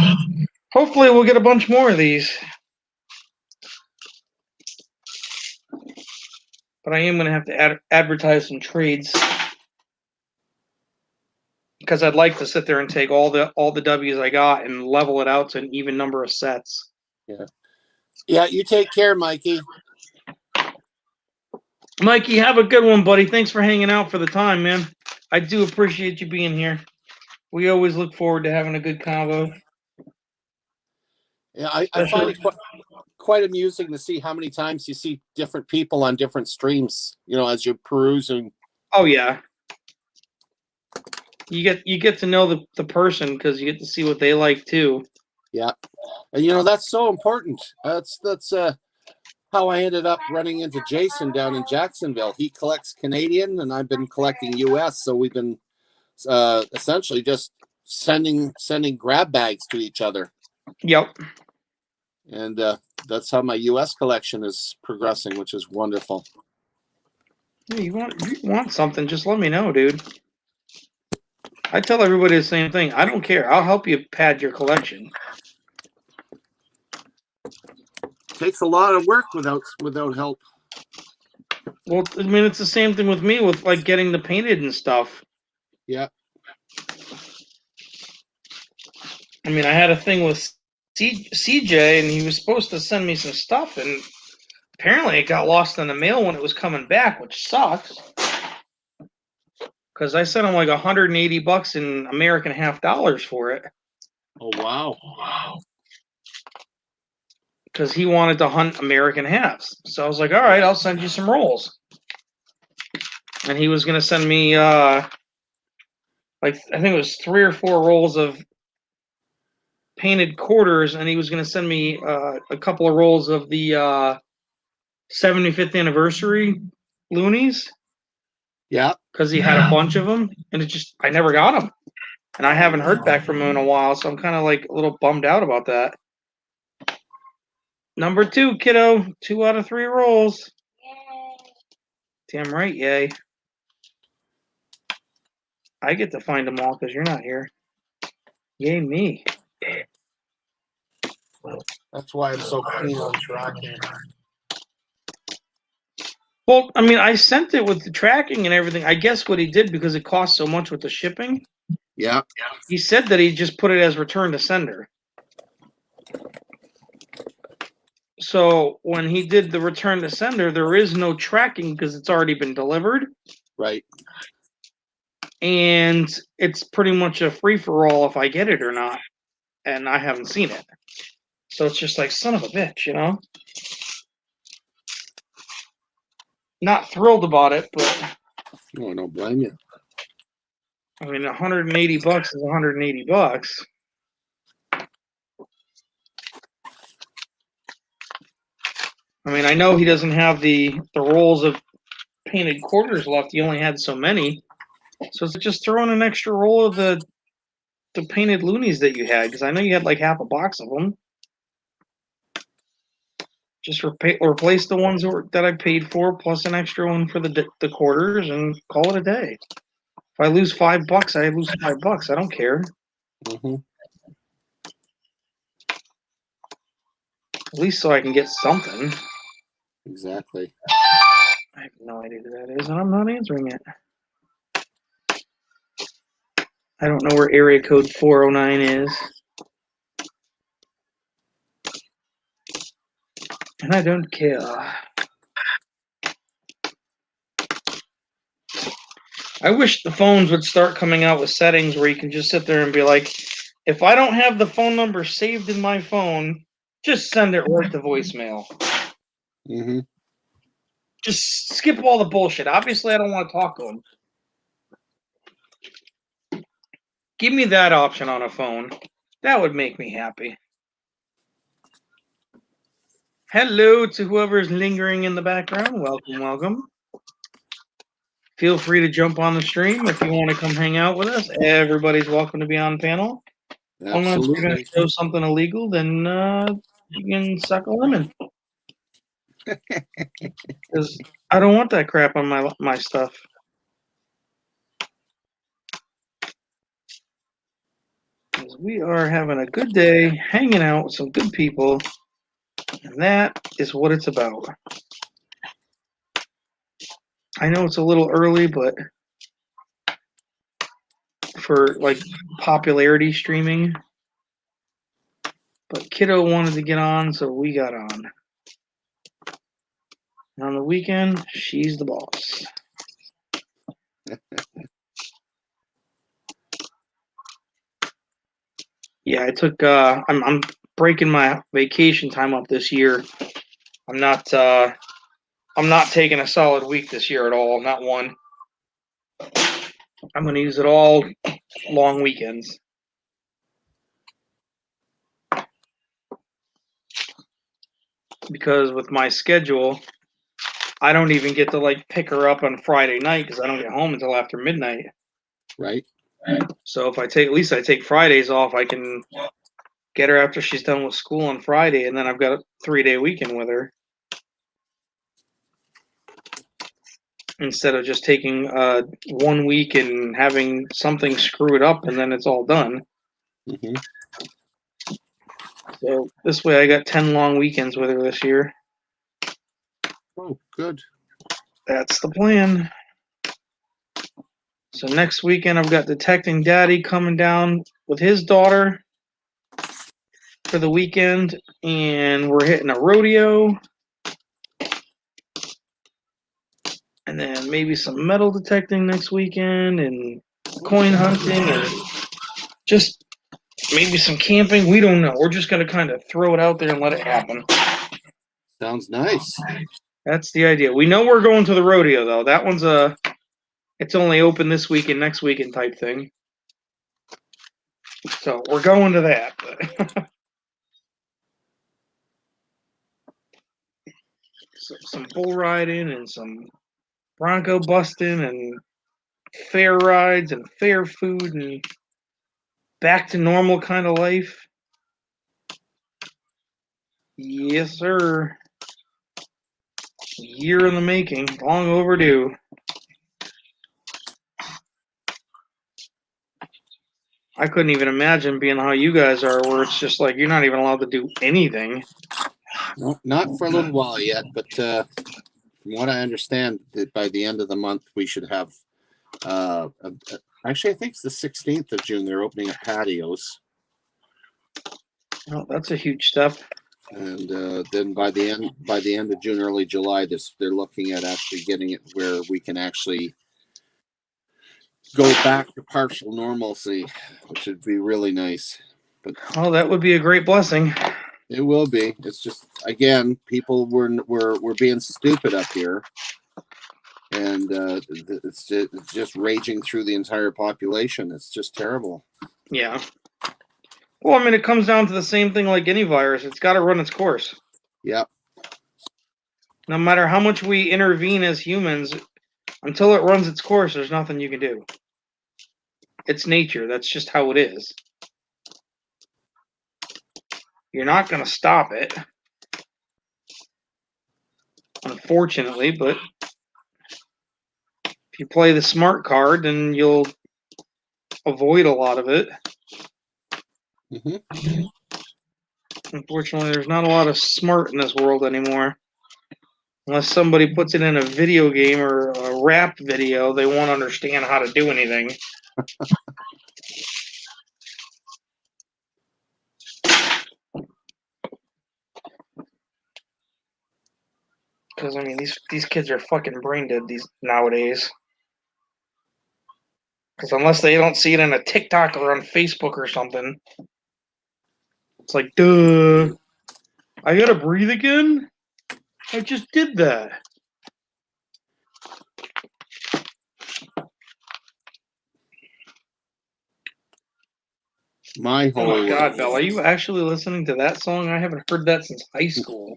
A: hopefully we'll get a bunch more of these. But I am going to have to advertise some trades because I'd like to sit there and take all the W's I got and level it out to an even number of sets.
C: Yeah. Yeah, you take care, Mikey.
A: Mikey, have a good one, buddy. Thanks for hanging out for the time, man. I do appreciate you being here. We always look forward to having a good convo.
C: Yeah, I find it quite amusing to see how many times you see different people on different streams, as you're perusing.
A: Oh yeah. You get to know the person because you get to see what they like too.
C: Yeah. And that's so important. That's how I ended up running into Jason down in Jacksonville. He collects Canadian and I've been collecting US. So we've been essentially just sending grab bags to each other.
A: Yep.
C: And that's how my US collection is progressing, which is wonderful.
A: Yeah, you want something, just let me know, dude. I tell everybody the same thing. I don't care. I'll help you pad your collection.
C: Takes a lot of work without help.
A: Well, I mean, it's the same thing with me with like getting the painted and stuff.
C: Yeah.
A: I mean, I had a thing with CJ, and he was supposed to send me some stuff, and apparently it got lost in the mail when it was coming back, which sucks. Because I sent him like $180 in American half dollars for it.
C: Oh wow.
A: Because he wanted to hunt American halves. So I was like, all right, I'll send you some rolls. And he was going to send me, I think it was 3 or 4 rolls of painted quarters, and he was going to send me a couple of rolls of the 75th anniversary loonies.
C: Yeah.
A: Because he had a bunch of them, and I never got them. And I haven't heard back from him in a while, so I'm kind of like a little bummed out about that. Number 2, kiddo. 2 out of 3 rolls.
B: Yay.
A: Damn right, yay. I get to find them all because you're not here. Yay me.
C: That's why I'm so keen on tracking.
A: Well, I mean, I sent it with the tracking and everything. I guess what he did, because it costs so much with the shipping,
C: Yeah.
A: he said that he just put it as return to sender. So when he did the return to sender, there is no tracking because it's already been delivered.
C: Right.
A: And it's pretty much a free-for-all if I get it or not. And I haven't seen it. So it's just like, son of a bitch, Not thrilled about it, but
C: No, I don't blame you.
A: I mean, $180 is $180. I mean, I know he doesn't have the rolls of painted quarters left. He only had so many. So it's just throw in an extra roll of the painted loonies that you had, because I know you had like half a box of them. Just replace the ones that I paid for, plus an extra one for the quarters, and call it a day. If I lose $5, I lose $5. I don't care.
C: Mm-hmm.
A: At least so I can get something.
C: Exactly.
A: I have no idea who that is, and I'm not answering it. I don't know where area code 409 is. And I don't care. I wish the phones would start coming out with settings where you can just sit there and be like, if I don't have the phone number saved in my phone, just send it right to voicemail.
C: Mm-hmm.
A: Just skip all the bullshit. Obviously, I don't want to talk to them. Give me that option on a phone. That would make me happy. Hello to whoever's lingering in the background. Welcome, welcome. Feel free to jump on the stream if you want to come hang out with us. Everybody's welcome to be on panel. Unless you're going to show something illegal, then you can suck a lemon. Because I don't want that crap on my stuff. Because we are having a good day, hanging out with some good people, and that is what it's about. I know it's a little early, but for like popularity streaming. But Kiddo wanted to get on, so we got on. And on the weekend, she's the boss. Yeah, I took. I'm breaking my vacation time up this year. I'm not taking a solid week this year at all, not one. I'm going to use it all long weekends. Because with my schedule, I don't even get to like pick her up on Friday night because I don't get home until after midnight.
C: Right.
A: So if I take Fridays off, I can get her after she's done with school on Friday, and then I've got a 3-day weekend with her. Instead of just taking 1 week and having something screw it up and then it's all done.
C: Mm-hmm.
A: So this way I got 10 long weekends with her this year.
C: Oh, good.
A: That's the plan. So next weekend I've got Detecting Daddy coming down with his daughter for the weekend, and we're hitting a rodeo. And then maybe some metal detecting next weekend and coin hunting or just maybe some camping. We don't know. We're just going to kind of throw it out there and let it happen.
C: Sounds nice.
A: That's the idea. We know we're going to the rodeo, though. That one's it's only open this weekend, next weekend type thing. So we're going to that. So, some bull riding and some bronco busting and fair rides and fair food and back to normal kind of life. Yes, sir. Year in the making, long overdue. I couldn't even imagine being how you guys are, where it's just like you're not even allowed to do anything.
C: No, not for a little while yet, but from what I understand, that by the end of the month we should have. Actually, I think it's the 16th of June. They're opening up patios.
A: Oh, that's a huge step.
C: And then by the end of June, early July, they're looking at actually getting it where we can actually go back to partial normalcy, which would be really nice. But
A: oh, that would be a great blessing.
C: It will be. It's just, again, people were being stupid up here, and it's just raging through the entire population. It's just terrible.
A: Yeah. Well, I mean, it comes down to the same thing like any virus. It's got to run its course.
C: Yep.
A: No matter how much we intervene as humans, until it runs its course, there's nothing you can do. It's nature. That's just how it is. You're not going to stop it, unfortunately, but if you play the smart card, then you'll avoid a lot of it.
C: Mm-hmm.
A: Unfortunately, there's not a lot of smart in this world anymore. Unless somebody puts it in a video game or a rap video, they won't understand how to do anything. Because, I mean, these kids are fucking brain dead nowadays. Because unless they don't see it in a TikTok or on Facebook or something, it's like, duh, I gotta breathe again? I just did that.
C: Oh my
A: God, Belle, are you actually listening to that song? I haven't heard that since high school.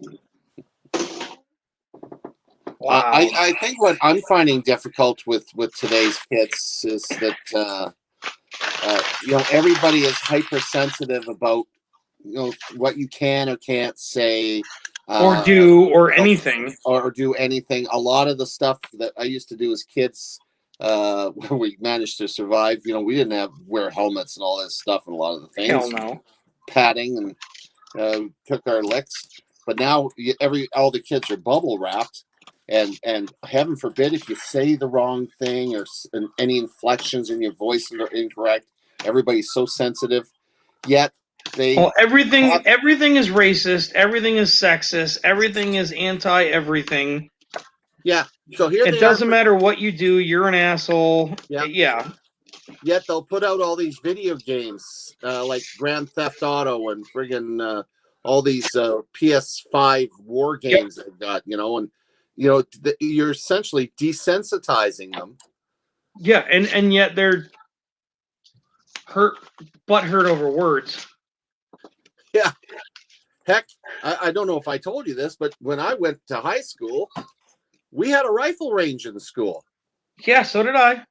A: Wow.
C: I think what I'm finding difficult with today's kids is that everybody is hypersensitive about what you can or can't say,
A: or do or anything,
C: or do anything. A lot of the stuff that I used to do as kids, where we managed to survive. We didn't wear helmets and all this stuff, and a lot of the things.
A: Hell no.
C: Padding and took our licks, but now all the kids are bubble wrapped. And heaven forbid if you say the wrong thing or any inflections in your voice are incorrect, everybody's so sensitive. Yet
A: everything is racist, everything is sexist, everything is anti-everything.
C: Yeah. So here
A: it doesn't matter what you do, you're an asshole.
C: Yeah.
A: Yeah.
C: Yet they'll put out all these video games like Grand Theft Auto and friggin' all these PS5 war games they've got, and you're essentially desensitizing them.
A: Yeah, and yet they're hurt over words.
C: Yeah. Heck, I don't know if I told you this, but when I went to high school, we had a rifle range in the school.
A: Yeah, so did I.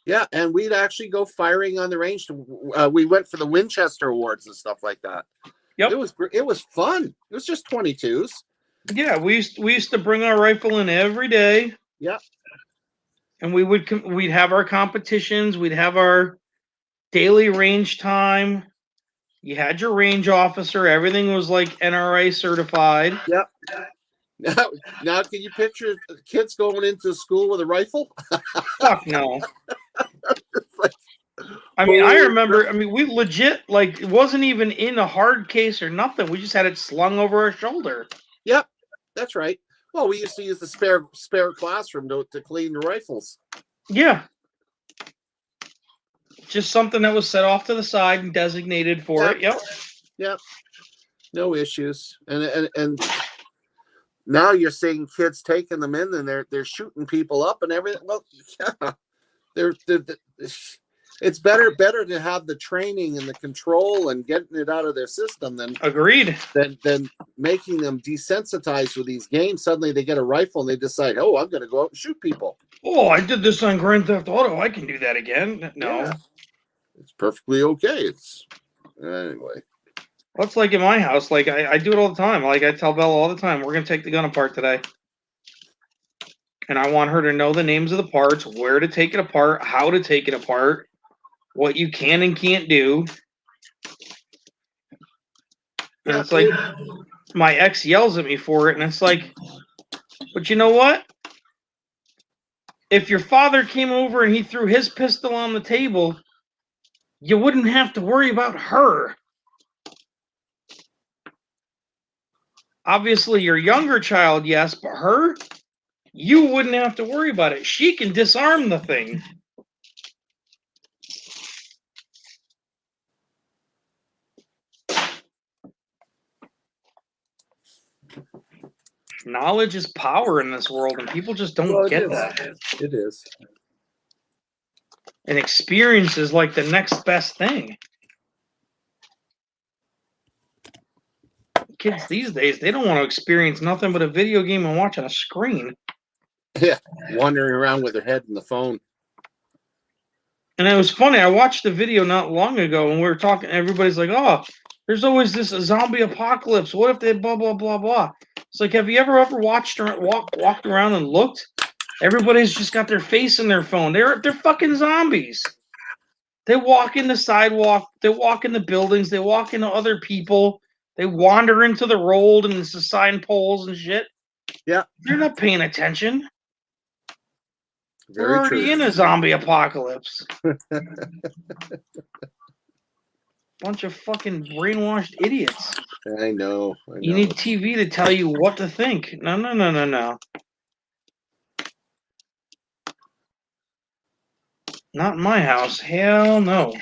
C: Yeah, and we'd actually go firing on the range. We went for the Winchester Awards and stuff like that.
A: Yep.
C: It was fun. It was just 22s.
A: Yeah, we used to bring our rifle in every day.
C: Yeah.
A: And we'd have our competitions. We'd have our daily range time. You had your range officer. Everything was like NRA certified.
C: Yep. Now, can you picture kids going into school with a rifle?
A: Fuck no. I mean, I remember. I mean, we legit it wasn't even in a hard case or nothing. We just had it slung over our shoulder.
C: Yep, that's right. Well, we used to use the spare classroom to clean the rifles.
A: Yeah. Just something that was set off to the side and designated for it. Yep.
C: Yep. No issues. And now you're seeing kids taking them in and they're shooting people up and everything. Well, yeah. It's better to have the training and the control and getting it out of their system than making them desensitized with these games. Suddenly they get a rifle and they decide, oh, I'm going to go out and shoot people.
A: Oh, I did this on Grand Theft Auto. I can do that again. No.
C: Yeah. It's perfectly okay. It's anyway.
A: Well, it's like in my house. Like I do it all the time. Like I tell Bella all the time, we're gonna take the gun apart today, and I want her to know the names of the parts, where to take it apart, how to take it apart, what you can and can't do. And it's like my ex yells at me for it, and it's like, but you know what? If your father came over and he threw his pistol on the table, you wouldn't have to worry about her. Obviously, your younger child, yes, but her, you wouldn't have to worry about it. She can disarm the thing. Knowledge is power in this world, and people just don't get that.
C: It is.
A: And experience is like the next best thing. Kids these days, they don't want to experience nothing but a video game and watching a screen.
C: Yeah, wandering around with their head in the phone.
A: And it was funny. I watched the video not long ago, and we were talking. Everybody's like, "Oh, there's always this zombie apocalypse. What if they blah blah blah blah?" It's like, have you ever watched or walked around and looked? Everybody's just got their face in their phone. They're fucking zombies. They walk in the sidewalk. They walk in the buildings. They walk into other people. They wander into the road and the sign poles and shit.
C: Yeah.
A: They're not paying attention.
C: Very
A: We're already
C: true.
A: in a zombie apocalypse. Bunch of fucking brainwashed idiots.
C: I know.
A: You need TV to tell you what to think. No. Not in my house. Hell no.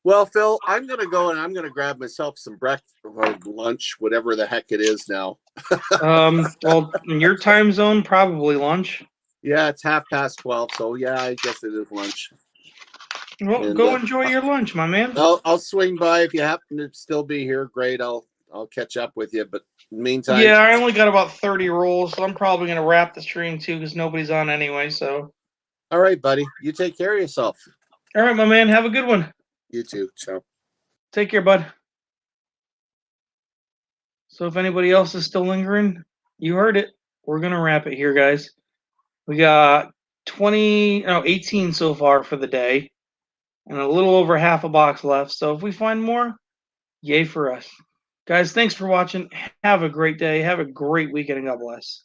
C: Well, Phil, I'm going to go and I'm going to grab myself some breakfast or lunch, whatever the heck it is now.
A: Well, in your time zone, probably lunch.
C: Yeah, it's 12:30, so yeah, I guess it is lunch.
A: Well,
C: And,
A: go enjoy your lunch, my man.
C: I'll swing by if you happen to still be here. Great, I'll catch up with you. But in the meantime,
A: Yeah, I only got about 30 rolls, so I'm probably gonna wrap the stream too because nobody's on anyway. So,
C: all right, buddy, you take care of yourself.
A: all right, my man, have a good one.
C: You too. Ciao.
A: Take care, bud. So, if anybody else is still lingering, you heard it. We're gonna wrap it here, guys. We got 18 so far for the day, and a little over half a box left. So, if we find more, yay for us. Guys, thanks for watching. Have a great day. Have a great weekend, and God bless.